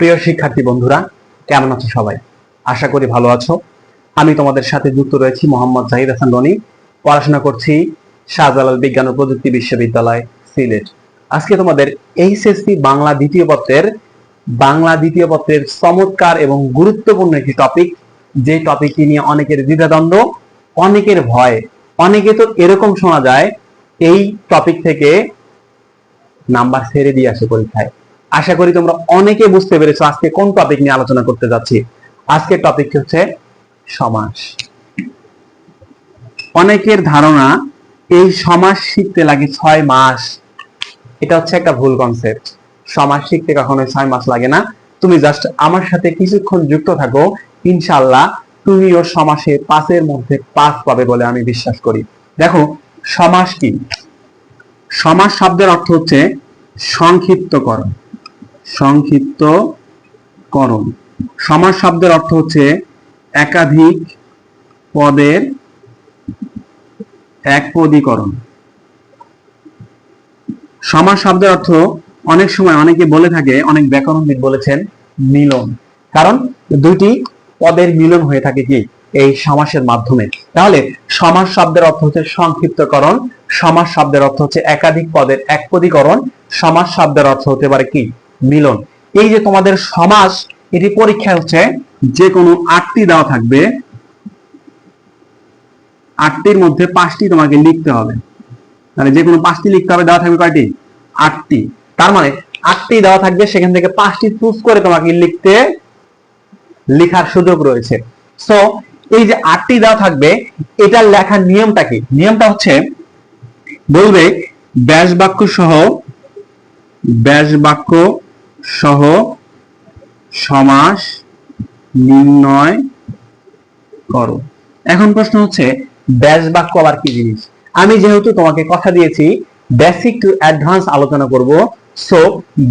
প্রিয় শিক্ষার্থী বন্ধুরা, কেমন আছো সবাই? আশা করি ভালো আছো। আমি তোমাদের সাথে যুক্ত রয়েছি মোহাম্মদ জাহিদ হাসান রনি। পড়াশোনা করছি শাহজালাল বিজ্ঞান ও প্রযুক্তি বিশ্ববিদ্যালয়, সিলেট। আজকে তোমাদের এইচএসসি বাংলা দ্বিতীয় পত্রের চমৎকার এবং গুরুত্বপূর্ণ একটি টপিক, যে টপিকটি নিয়ে অনেকের দ্বিধাদ্বন্দ্ব, অনেকের ভয়। অনেকে তো এরকম শোনা যায় এই টপিক থেকে নাম্বার ছেড়ে দিয়ে আসে পরীক্ষায়। আশা করি তোমরা অনেকে বুঝতে পেরেছো আজকে কোন টপিক নিয়ে আলোচনা করতে যাচ্ছি। আজকের টপিক হচ্ছে সমাস। অনেকের ধারণা এই সমাস শিখতে লাগে 6 মাস। এটা হচ্ছে একটা ভুল কনসেপ্ট। সমাস শিখতে কখনোই 6 মাস লাগে না। তুমি জাস্ট আমার সাথে কিছুক্ষণ যুক্ত থাকো, ইনশাআল্লাহ তুমিও সমাসে 5-এর মধ্যে 5 পাবে বলে আমি বিশ্বাস করি। দেখো সমাস কি? সমাস শব্দের অর্থ হচ্ছে সংক্ষিপ্তকরণ। সংক্ষিপ্তকরণ। সমাস শব্দের অর্থ হচ্ছে একাধিক পদের একপদীকরণ। সমাস শব্দের অর্থ অনেক সময় অনেকে বলে থাকে, অনেক ব্যাকরণবিদ বলেছেন মিলন। কারণ দুইটি পদের মিলন হয়ে থাকে কি এই সমাসের মাধ্যমে। তাহলে সমাস শব্দের অর্থ হচ্ছে সংক্ষিপ্তকরণ, সমাস শব্দের অর্থ হচ্ছে একাধিক পদের একপদীকরণ, সমাস শব্দের অর্থ হতে পারে কি মিলন। এই যে তোমাদের সমাস, এটি পরীক্ষা হচ্ছে যে কোনো 8টি দেওয়া থাকবে, 8টির মধ্যে 5টি তোমাকে লিখতে হবে। মানে যে কোনো 5টি লিখতে হবে। দেওয়া থাকবে কয়টি? 8টি। তার মানে 8টি দেওয়া থাকবে, সেখান থেকে 5টি চুজ করে তোমাকে লেখার সুযোগ রয়েছে। সো এই যে 8টি দেওয়া থাকবে, এটা লেখার নিয়মটা কি? নিয়মটা হচ্ছে বলবে ব্যাস বাক্য সহ সমাস নির্ণয় করো। এখন প্রশ্ন হচ্ছে ব্যাস বাক্য আবার কি জিনিস? আমি যেহেতু তোমাকে কথা দিয়েছি বেসিক টু অ্যাডভান্স আলোচনা করব, সো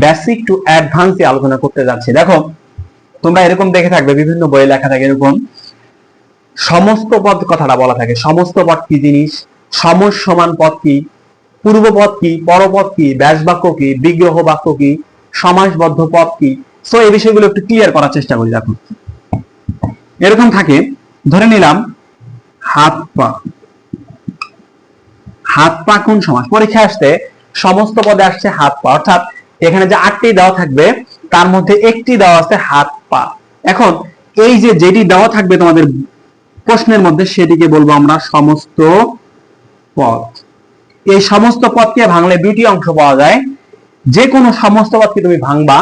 বেসিক টু অ্যাডভান্স আলোচনা করতে যাচ্ছি। দেখো তোমরা এরকম দেখে থাকবে, বিভিন্ন বইয়ে লেখা থাকে এরকম সমস্ত পদ কথাটা বলা থাকে। সমস্ত পদ কি জিনিস? সমস সমান পদ কি? পূর্বপদ কি? পরপদ কি? ব্যাস বাক্য কি? বিগ্রহ বাক্য কি? সমাসবদ্ধ পদ কি? সো এই বিষয়গুলো একটু ক্লিয়ার করার চেষ্টা করি। দেখো এরকম থাকে, ধরে নিলাম হাত পা। হাত পা কোন সমাস? পরীক্ষা আসতে সমস্ত পদে আসছে হাত পা, অর্থাৎ এখানে যে 8টি দেওয়া থাকবে তার মধ্যে একটি দেওয়া আছে হাত পা। এখন এই যে যেটি দেওয়া থাকবে তোমাদের প্রশ্নের মধ্যে, সেটিকে বলবো আমরা সমস্ত পদ। এই সমস্ত পদকে ভাঙলে 2টি অংশ পাওয়া যায়। যে কোনো সমস্ত পদকে তুমি ভাঙবা,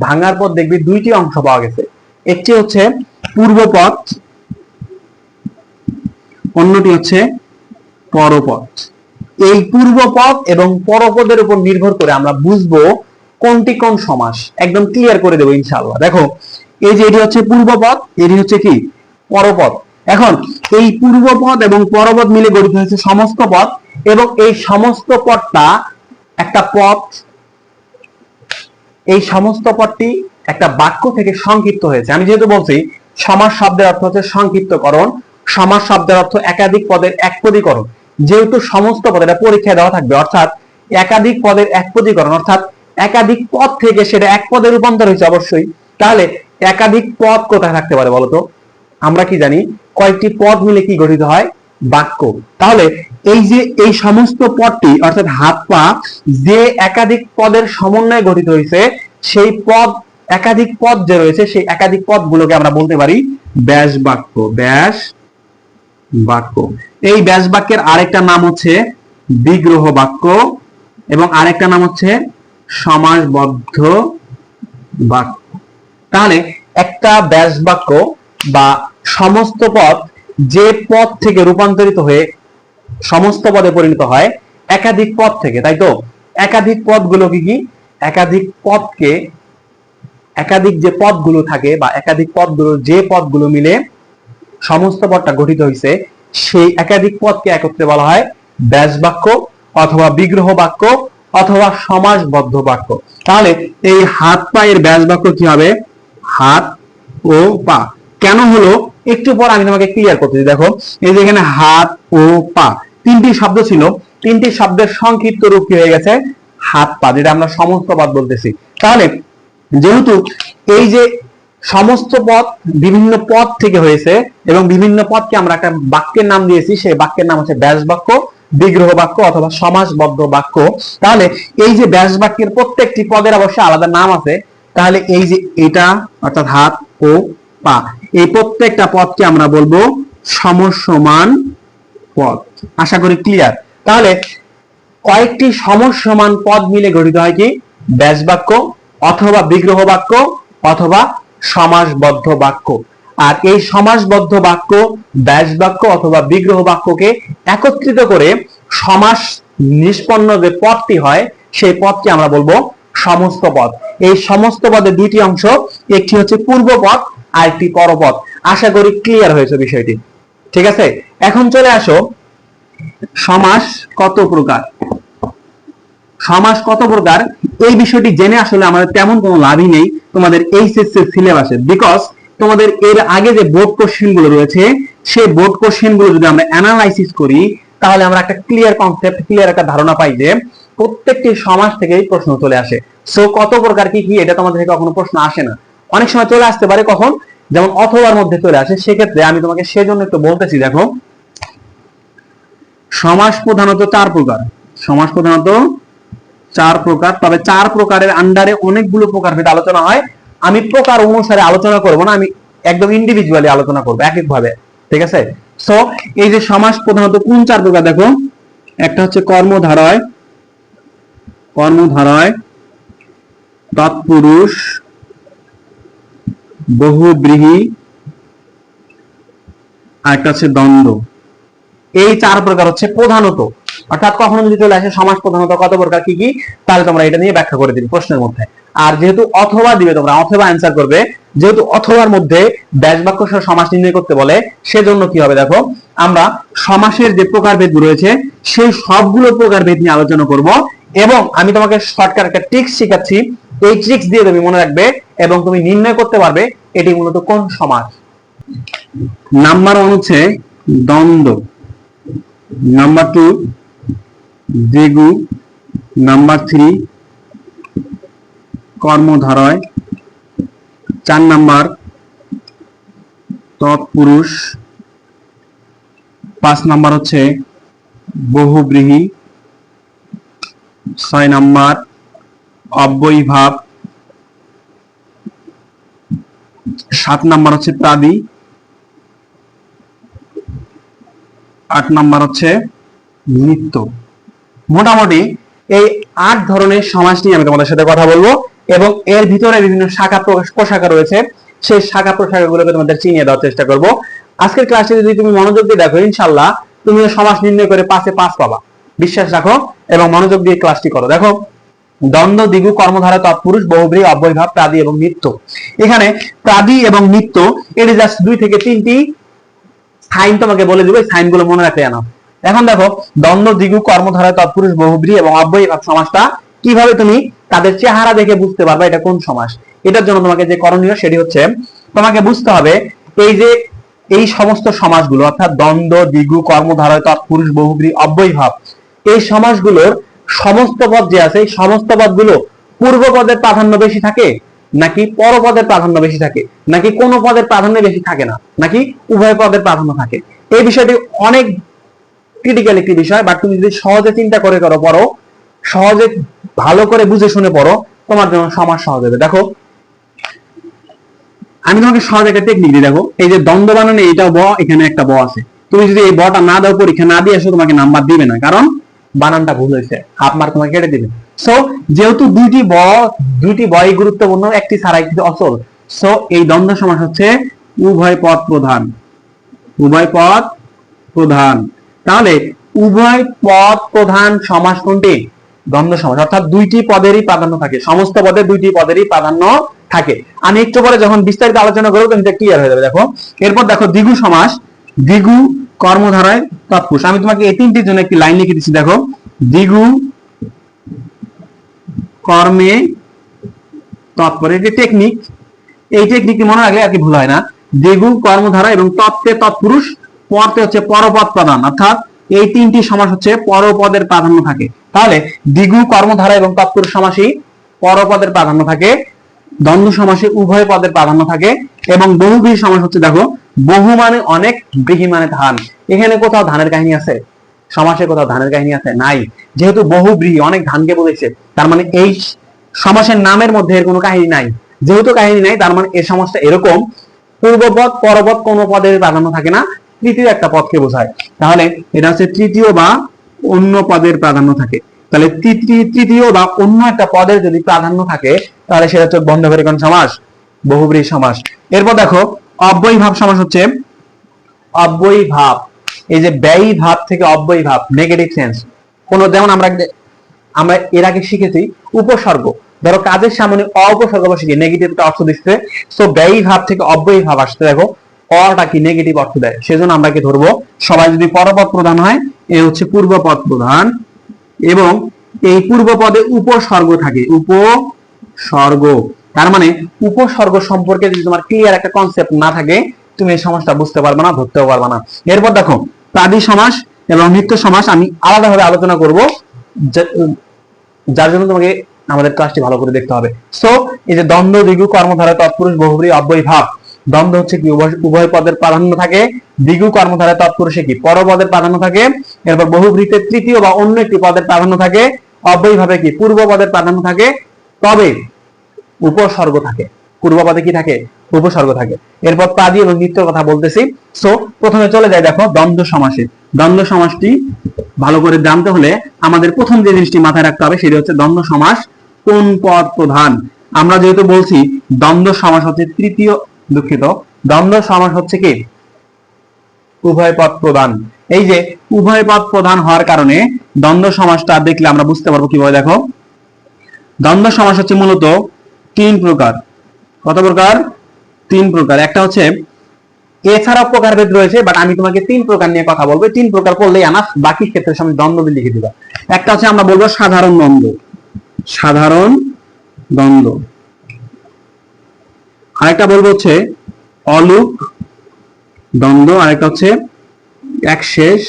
ভাঙার পর দেখবি 2টি অংশ পাওয়া গেছে। একটি হচ্ছে পূর্বপদ, অন্যটি হচ্ছে পরপদ। এই পূর্বপদ এবং পরপদের উপর নির্ভর করে আমরা বুঝবো কোনটি কোন সমাস, একদম ক্লিয়ার করে দেবো ইনশাআল্লাহ। দেখো এই যে এটি হচ্ছে পূর্বপদ, এটি হচ্ছে কি পরপদ। এখন এই পূর্বপদ এবং পরপদ মিলে গঠিত হয়েছে সমস্ত পদ, এবং এই সমস্ত পদটা একটা পদ, এই সমস্ত পদটি একটা বাক্য থেকে সংক্ষিপ্ত হয়েছে। আমি যেহেতু বলছি সমাস শব্দের অর্থ হচ্ছে সংক্ষিপ্তকরণ, সমাস শব্দের অর্থ একাধিক পদের একপদীকরণ। যেহেতু সমস্ত পদ, এটা পরীক্ষায় দেওয়া থাকবে, অর্থাৎ একাধিক পদের একপদীকরণ, অর্থাৎ একাধিক পদ থেকে সেটা এক পদে রূপান্তর হয়েছে অবশ্যই। তাহলে একাধিক পদ কোথায় থাকতে পারে বলতো? আমরা কি জানি কয়েকটি পদ মিলে কি গঠিত হয়? বাক্য। তাহলে এই যে এই সমস্ত পদটি, অর্থাৎ হাত পা যে একাধিক পদের সমন্বয়ে গঠিত হয়েছে, সেই পদ, একাধিক পদ যে রয়েছে, সেই একাধিক পদগুলোকে আমরা বলতে পারি ব্যাস বাক্য। ব্যাস বাক্য। এই ব্যাস বাক্যের আরেকটা নাম হচ্ছে বিগ্রহ বাক্য, এবং আরেকটা নাম হচ্ছে সমাসবদ্ধ বাক্য। তাহলে একটা ব্যাস বাক্য বা সমস্ত পদ যে পদ থেকে রূপান্তরিত হয়ে সমস্ত পদে পরিণত হয় একাধিক পদ থেকে, তাই তো? একাধিক পদগুলো কি? একাধিক পদকে, একাধিক যে পদগুলো থাকে বা একাধিক পদগুলো, যে পদগুলো মিলে সমস্ত পদটা গঠিত হয়েছে, সেই একাধিক পদকে একত্রে বলা হয় ব্যাস বাক্য অথবা বিগ্রহ বাক্য অথবা সমাসবদ্ধ বাক্য। তাহলে এই হাত পায়ের ব্যাস বাক্য কি হবে? হাত ও পা। কেন হলো একটু পর আমি তোমাকে ক্লিয়ার করতেছি। দেখো এই যে এখানে হাত ও পা 3টি শব্দ ছিল, 3টি শব্দের সংক্ষিপ্ত রূপ কি হয়ে গেছে? হাত পা, যেটা আমরা সমস্ত পদ বলতেছি। তাহলে যেহেতু এই যে সমস্ত পদ বিভিন্ন পদ থেকে হয়েছে এবং বিভিন্ন পদকে আমরা একটা বাক্যের নাম দিয়েছি, সেই বাক্যের নাম হচ্ছে ব্যাস বাক্য, বিগ্রহ বাক্য অথবা সমাসবদ্ধ বাক্য। তাহলে এই যে ব্যাস বাক্যের প্রত্যেকটি পদের অবশ্যই আলাদা নাম আছে। তাহলে এই যে এটা অর্থাৎ হাত ও পা, এই প্রত্যেকটা পদকে আমরা বলবো সমসমান পদ। আশা করি ক্লিয়ার। তাহলে কয়েকটি সমসমান পদ মিলে গঠিত হয় কি ব্যাস বাক্য অথবা বিগ্রহ বাক্য অথবা সমাসবদ্ধ বাক্য। আর এই সমাসবদ্ধ বাক্য, ব্যাস বাক্য অথবা বিগ্রহ বাক্যকে একত্রিত করে সমাস নিষ্পন্ন যে পদটি হয় সেই পদকে আমরা বলবো সমস্ত পদ। এই সমস্ত পদের দুইটি অংশ, একটি হচ্ছে পূর্ব পদ আর একটি পরপদ। আশা করি ক্লিয়ার হয়েছে বিষয়টি। ঠিক আছে, এখন চলে আসো সমাস কত প্রকার। সমাস কত প্রকার এই বিষয়টি জেনে আসলে আমাদের তেমন কোনো লাভই নেই তোমাদের এইচএসসি সিলেবাসে, বিকজ তোমাদের এর আগে যে বোর্ড কোশ্চেন গুলো রয়েছে সেই বোর্ড কোশ্চেন গুলো যদি আমরা অ্যানালাইসিস করি তাহলে আমরা একটা ক্লিয়ার কনসেপ্ট, ক্লিয়ার একটা ধারণা পাই যে প্রত্যেকটি সমাস থেকেই প্রশ্ন চলে আসে। সো কত প্রকার কি কি এটা তোমাদের থেকে কখনো প্রশ্ন আসে না, অনেক সময় চলে আসতে পারে কখন, যেমন অথবার মধ্যে চলে আসে। সেক্ষেত্রে আমি তোমাকে সেজন্য একটু বলতেছি, দেখো সমাস প্রধানত 4 প্রকার। সমাস প্রধানত 4 প্রকার, তবে 4 প্রকারের আন্ডারে অনেকগুলো প্রকারভেদ আলোচনা হয়। আমি প্রকার অনুসারে আলোচনা করব না, আমি একদম ইন্ডিভিজুয়ালি আলোচনা করব এক এক ভাবে। ঠিক আছে, সো এই যে সমাস প্রধানত কোন 4 প্রকার, দেখো একটা হচ্ছে কর্মধারয়, কর্মধারয়, তৎপুরুষ, বহুব্রীহি, আর একটা হচ্ছে দ্বন্দ্ব। এই 4 প্রকার হচ্ছে প্রধানত। অর্থাৎ কখনো যদি চলে আসে সমাস প্রধানত কত প্রকার কি কি, তাহলে তোমরা এটা নিয়ে ব্যাখ্যা করে দিবে প্রশ্নের মধ্যে। আর যেহেতু অথবা দিবে তোমরা অথবা অ্যান্সার করবে, যেহেতু অথবার মধ্যে ব্যাস বাক্য সহ সমাস নির্ণয় করতে বলে, সেজন্য কি হবে দেখো আমরা সমাসের যে প্রকারভেদ রয়েছে সেই সবগুলো প্রকারভেদ নিয়ে আলোচনা করব। এবং আমি তোমাকে শর্টকাট একটা ট্রিক্স শেখাচ্ছি, এই ট্রিক্স দিয়ে তুমি মনে রাখবে এবং তুমি নির্ণয় করতে পারবে এটি মূলত কোন সমাস। নাম্বার 1 হচ্ছে দ্বন্দ্ব, নাম্বার 2 দ্বিগু, নাম্বার 3 কর্মধারয়, 4 নাম্বার তৎপুরুষ, 5 নাম্বার হচ্ছে বহুব্রীহি, 6 নাম্বার অব্যয়ীভাব, 7 নাম্বার হচ্ছে প্রাদি, 8 নাম্বার হচ্ছে নিত্য। মোটামুটি এই 8 ধরনের সমাস নিয়ে আমি তোমাদের সাথে কথা বলবো এবং এর ভিতরে বিভিন্ন শাখা প্রশাখা রয়েছে, সেই শাখা প্রশাখাগুলোকে তোমাদের চিনিয়ে দেওয়ার চেষ্টা করব। আজকের ক্লাসে যদি তুমি মনোযোগ দিয়ে দেখো ইনশাআল্লাহ তুমি সমাস নির্ণয় করে 5 এ 5 পাবা। বিশ্বাস রাখো এবং মনোযোগ দিয়ে ক্লাসটি করো। দেখো দ্বন্দ্ব, দ্বিগু, কর্মধারয়, তৎপুরুষ, বহুব্রীহি, অব্যয়ীভাব, প্রাদি এবং নিত্য। এখানে প্রাদি এবং নিত্য এটি জাস্ট 2 থেকে 3টি সাইন তোমাকে বলে দিব, এই সাইনগুলো মনে রাখতে জানো। এখন দেখো দ্বন্দ্ব, দ্বিগু, কর্মধারয়, তৎপুরুষ, বহুব্রীহি এবং অব্যয়ীভাব সমাসটা কিভাবে তুমি তাদের চেহারা দেখে বুঝতে পারবে এটা কোন সমাস। এটার জন্য তোমাকে যে করণীয় সেটি হচ্ছে তোমাকে বুঝতে হবে এই যে এই সমস্ত সমাসগুলো অর্থাৎ দ্বন্দ্ব, দ্বিগু, কর্মধারয়, তৎপুরুষ, বহুব্রীহি, অব্যয়ীভাব, এই সমাসগুলোর সমস্ত পদ যে আছে এই সমস্ত পদগুলো পূর্ব পদের প্রাধান্য বেশি থাকে নাকি পরপদের প্রাধান্য বেশি থাকে, নাকি কোনো পদের প্রাধান্য বেশি থাকে না, নাকি উভয় পদের প্রাধান্য থাকে। এই বিষয়টি অনেক ক্রিটিক্যাল একটি বিষয়, বাট তুমি যদি সহজে চিন্তা করে পড়ো, সহজে ভালো করে বুঝে শুনে পড়ো, তোমার জন্য সমাস সহজ হবে। দেখো আমি তোমাকে সহজ একটা টেকনিক দিই। দেখো এই যে দ্বন্দ্ব বানানে এটা ব, এখানে একটা ব আছে, তুমি যদি এই বটা না দাও, পরীক্ষা না দিয়ে আসো, তোমাকে নাম্বার দিবে না, কারণ বানানটা ভুল হয়েছে, হাফ মার্ক তোমাকে কেটে দিবে। সো যেহেতু দুইটি বই গুরুত্বপূর্ণ, একটি ছাড়া একটি অচল, সো এই দ্বন্দ্ব সমাস হচ্ছে উভয় পদ প্রধান। উভয় পদ প্রধান, তাহলে উভয় পদ প্রধান সমাস কোনটি? দ্বন্দ্ব সমাস। অর্থাৎ দুইটি পদেরই প্রাধান্য থাকে, সমস্ত পদে দুইটি পদেরই প্রাধান্য থাকে। আমি একটু পরে যখন বিস্তারিত আলোচনা করবো তখন ক্লিয়ার হয়ে যাবে। দেখো এরপর দেখো দ্বিগু সমাস, দ্বিগু, কর্মধারয়, তৎপুরুষ। আমি তোমাকে এই তিনটির জন্য একটি লাইন লিখে দিচ্ছি। দেখো দ্বিগু, কর্মে, তৎপরে, এটি টেকনিক, এই টেকনিকটি মনে রাখলে আর কি ভুল হয় না। দ্বিগু, কর্মধারয় এবং তত্ত্বে তৎপুরুষ, পরতে হচ্ছে পরপদ প্রধান, অর্থাৎ এই তিনটি সমাস হচ্ছে পরপদের প্রাধান্য থাকে। তাহলে দ্বিগু, কর্মধারয় এবং তৎপুরুষ সমাসই পরপদের প্রাধান্য থাকে, দ্বন্দ্ব সমাসে উভয় পদের প্রাধান্য থাকে। এবং বহুব্রীহি সমাস হচ্ছে, দেখো, বহু মানে অনেক, ব্রীহি মানে ধান। এখানে কোথাও ধানের কাহিনী আছে? সমাসে কোথাও ধানের কাহিনী আছে? নাই। যেহেতু বহুব্রীহি, অনেক ধানকে বলেছে, তার মানে এই সমাসের নামের মধ্যে এর কোনো কাহিনী নাই। যেহেতু কাহিনী নাই, তার মানে এই সমাসটা এরকম, পূর্বপদ পরপদ কোনো পদের প্রাধান্য থাকে না, তৃতীয় একটা পদকে বোঝায়। তাহলে এটা হচ্ছে তৃতীয় বা অন্য পদের প্রাধান্য থাকে। তাহলে তৃতীয় বা অন্য একটা পদের যদি প্রাধান্য থাকে, তাহলে সেটা হচ্ছে বন্ধঘরে কোন সমাস? বহুব্রীহি সমাস। এরপর দেখো, অব্যয়ীভাব সমাস হচ্ছে, অব্যয়ীভাব, এই যে ব্যয়ী ভাব থেকে অব্যয়ী ভাব, নেগেটিভ সেন্স কোন, যেমন আমরা এর আগে শিখেছি উপসর্গ, ধরো কাজের সামনে উপসর্গ বসে নেগেটিভ একটা অর্থ দিচ্ছে, সো ব্যয়ী ভাব থেকে অব্যয়ী ভাব আসতে, দেখো অটা কি নেগেটিভ অর্থ দেয়, সেজন্য আমরা কি ধরবো, সবাই যদি পরপদ প্রধান হয়, এ হচ্ছে পূর্বপদ প্রধান, এবং এই পূর্বপদে উপসর্গ থাকে, উপসর্গ, তার মানে উপসর্গ সম্পর্কে যদি তোমার ক্লিয়ার একটা কনসেপ্ট না থাকে, তুমি এই সমাসটা বুঝতে পারবে না, ধরতেও পারবে না। এরপর দেখো, প্রাদি সমাস এবং নিত্য সমাস আমি আলাদাভাবে আলোচনা করব, যার জন্য তোমাকে আমাদের ক্লাসটি ভালো করে দেখতে হবে। সো এই যে দ্বন্দ্ব, দ্বিগু, কর্মধারয়, তৎপুরুষ, বহুব্রীহি, অব্যয়ী ভাব, দ্বন্দ্ব হচ্ছে কি উভয় পদের প্রাধান্য থাকে, দ্বিগু কর্মধারয় তৎপুরুষে কি পরপদের প্রাধান্য থাকে, এরপর বহুব্রীহিতে তৃতীয় বা অন্য একটি পদের প্রাধান্য থাকে, অব্যয়ী ভাবে কি পূর্ব পদের প্রাধান্য থাকে, তবে উপসর্গ থাকে। পূর্ব পদে কি থাকে? উপসর্গ থাকে। এরপর প্রাদি এবং নিত্যর কথা বলতেছি। সো প্রথমে চলে যাই, দেখো দ্বন্দ্ব সমাসে। দ্বন্দ্ব সমাসটি ভালো করে জানতে হলে আমাদের প্রথম যে জিনিসটি মাথায় রাখতে হবে, সেটা হচ্ছে দ্বন্দ্ব সমাস কোন পদ প্রধান। আমরা যেহেতু বলছি দ্বন্দ্ব সমাস হচ্ছে তৃতীয়, দুঃখিত, দ্বন্দ্ব সমাস হচ্ছে কি উভয় পদ প্রধান। এই যে উভয় পদ প্রধান হওয়ার কারণে দ্বন্দ্ব সমাসটা দেখলে আমরা বুঝতে পারবো কিভাবে। দেখো, দ্বন্দ্ব সমাস হচ্ছে মূলত তিন প্রকার। কত প্রকার? তিন প্রকার। একটা হচ্ছে, এছাড়াও প্রকারভেদ রয়েছে, বাট আমি তোমাকে তিন প্রকার নিয়ে কথা বলবো, তিন প্রকার পড়লেই আনাফ, বাকি ক্ষেত্রে সামনে দ্বন্দ্ব দিয়ে লিখে দিবা। একটা হচ্ছে আমরা বলবো সাধারণ দ্বন্দ্ব, সাধারণ দ্বন্দ্ব। আরেকটা বলবো হচ্ছে অলুক দ্বন্দ্ব, আরেকটা হচ্ছে একশেষ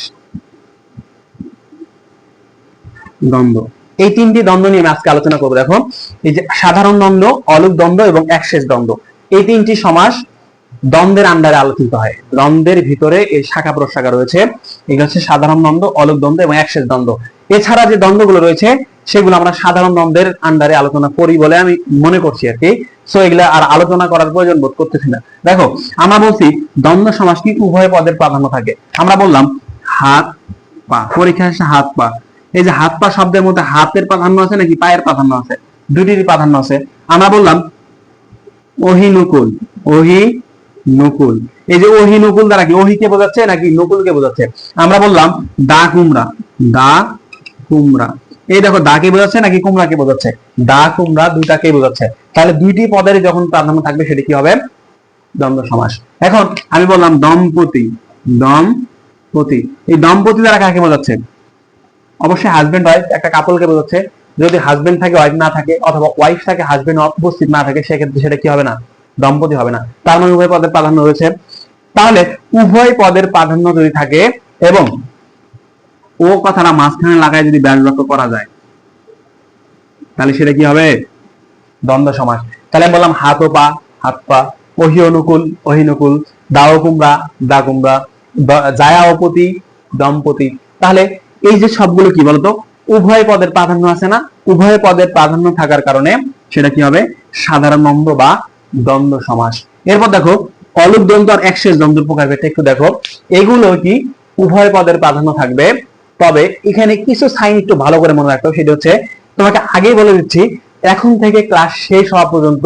দ্বন্দ্ব। এই তিনটি দ্বন্দ্ব নিয়ে আমি আজকে আলোচনা করবো। দেখো, এই যে সাধারণ দ্বন্দ্ব, অলুক দ্বন্দ্ব এবং একশেষ দ্বন্দ্ব, এই তিনটি সমাস দ্বন্দ্বের আন্ডারে আলোচিত হয়। দ্বন্দ্বের ভিতরে এই শাখা প্রশাখা রয়েছে, এগুলো হচ্ছে সাধারণ দ্বন্দ্ব, অলুক দ্বন্দ্ব এবং একশেষ দ্বন্দ্ব। এছাড়া যে দ্বন্দ্বগুলো রয়েছে সেগুলো আমরা সাধারণ দ্বন্দ্বের আন্ডারে আলোচনা করি বলে আমি মনে করছি আর কি। সো এগুলা আর আলোচনা করার প্রয়োজন বোধ করতেছি না। দেখো, আমরা বলছি দ্বন্দ্ব সমাস কি উভয় পদের প্রাধান্য থাকে। আমরা বললাম হাত পা, পরীক্ষা আসে হাত পা। এই যে হাত পা শব্দের মধ্যে হাতের প্রাধান্য আছে নাকি পায়ের প্রাধান্য আছে? দুটিরই প্রাধান্য আছে। আমরা বললাম অহিনুকুল, নকুল। এই যে ওহি নকুল দ্বারা কি ওহিকে বোঝাচ্ছে নাকি নকুলকে বোঝাচ্ছে? আমরা বললাম দা কুমড়া, দা কুমড়া। এই দেখো, দা কে বোঝাচ্ছে নাকি কুমড়াকে বোঝাচ্ছে? দা কুমড়া দুটাকে বোঝাচ্ছে। তাহলে দুইটি পদের যখন প্রাধান্য থাকবে সেটা কি হবে? দ্বন্দ্ব সমাস। এখন আমি বললাম দম্পতি, দম্পতি। এই দম্পতি দ্বারা কাকে বোঝাচ্ছে? অবশ্যই হাজবেন্ড ওয়াইফ, একটা কাপলকে বোঝাচ্ছে। যদি হাজবেন্ড থাকে ওয়াইফ না থাকে, অথবা ওয়াইফ থাকে হাজবেন্ড উপস্থিত না থাকে, সেক্ষেত্রে সেটা কি হবে না? দম্পতি হবে না। তার মানে উভয় পদের প্রাধান্য রয়েছে। তাহলে উভয় পদের প্রাধান্য যদি থাকে এবং ও কথাটা মাঝখানে লাগায় যদি ব্যাস বাক্য করা যায়, তাহলে সেটা কি হবে? দ্বন্দ্ব সমাস। তাহলে আমি বললাম হাত ও পা, হাত পা, ওহি অনুকূল, অহিনুকুল, দাও কুমড়া, দা কুমড়া, জায়া অপতি, দম্পতি। তাহলে এই যে সবগুলো কি বলতো? উভয় পদের প্রাধান্য আছে না? উভয় পদের প্রাধান্য থাকার কারণে সেটা কি হবে? সাধারণ দ্বন্দ্ব বা দ্বন্দ্ব সমাস। এরপর দেখো, অলুক দ্বন্দ্ব আর একশেষ দ্বন্দ্বের প্রকারভেদ একটু দেখো। এগুলো কি উভয় পদের প্রাধান্য থাকবে, তবে এখানে কিছু সাইন একটু ভালো করে মনে রাখতে হবে। সেটা হচ্ছে, তোমাকে আগেই বলে দিচ্ছি, এখন থেকে ক্লাস শেষ হওয়া পর্যন্ত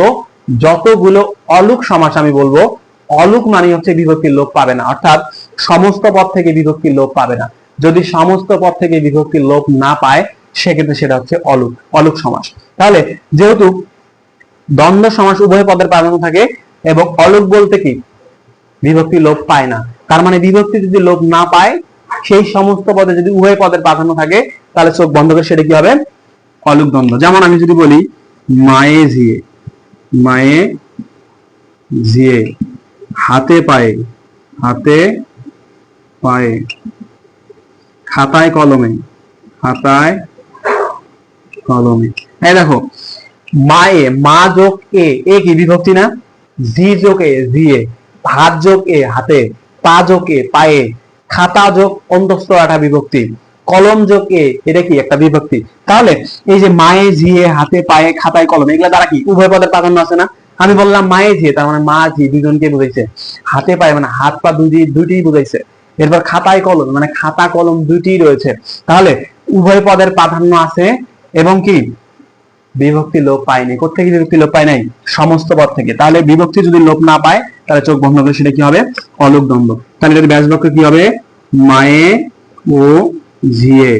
যতগুলো অলুক সমাস আমি বলবো, অলুক মানে হচ্ছে বিভক্তির লোপ পাবে না, অর্থাৎ সমস্ত পদ থেকে বিভক্তির লোপ পাবে না। যদি সমস্ত পদ থেকে বিভক্তির লোপ না পায়, সেক্ষেত্রে সেটা হচ্ছে অলুক, অলুক সমাস। তাহলে যেহেতু দ্বন্দ্ব সমাস উভয় পদের প্রাধান্য থাকে এবং অলুক বলতে কি বিভক্তি লোপ পায় না, তার মানে বিভক্তি যদি লোপ না পায়, সেই সমস্ত পদে যদি উভয় পদের প্রাধান্য থাকে, তাহলে চোখ বন্ধ করে সেটা কি হবে? অলুক দ্বন্দ্ব। যেমন আমি যদি বলি মায়ে ঝিয়ে, মায়ে ঝিয়ে, হাতে পায়ে, হাতে পায়ে, খাতায় কলমে, খাতায় কলমে। এই দেখো, মায়ে, মা যোগ এ কি বিভক্তি না? জি যোগ জিয়ে, হাত যোগ হাতে, পা যোগ পায়ে, খাতা যোগ অন্তস্থ একটা বিভক্তি, কলম যোগ এটা কি একটা বিভক্তি। তাহলে এই যে মায়ে জিয়ে, হাতে পায়ে, খাতায় কলম, এগুলা দ্বারা কি উভয় পদের প্রাধান্য আছে না? আমি বললাম মায়ে জিয়ে, তার মানে মা জি দুজনকে বুঝাইছে। হাতে পায়ে মানে হাত পা দুইটি বুঝাইছে। এরপর খাতায় কলম মানে খাতা কলম দুইটি রয়েছে। তাহলে উভয় পদের প্রাধান্য আছে এবং কি বিভক্তি লোপ পায়নি। কোথেকে বিভক্তি লোপ পায় নাই? সমস্ত পদ থেকে। তাহলে বিভক্তি যদি লোপ না পায় তাহলে চোখ বন্ধ করে সেটা কি হবে? অলোক দ্বন্দ্ব। তাহলে যদি ব্যাস বাক্য কি হবে? মায়ে ও ঝিয়ে,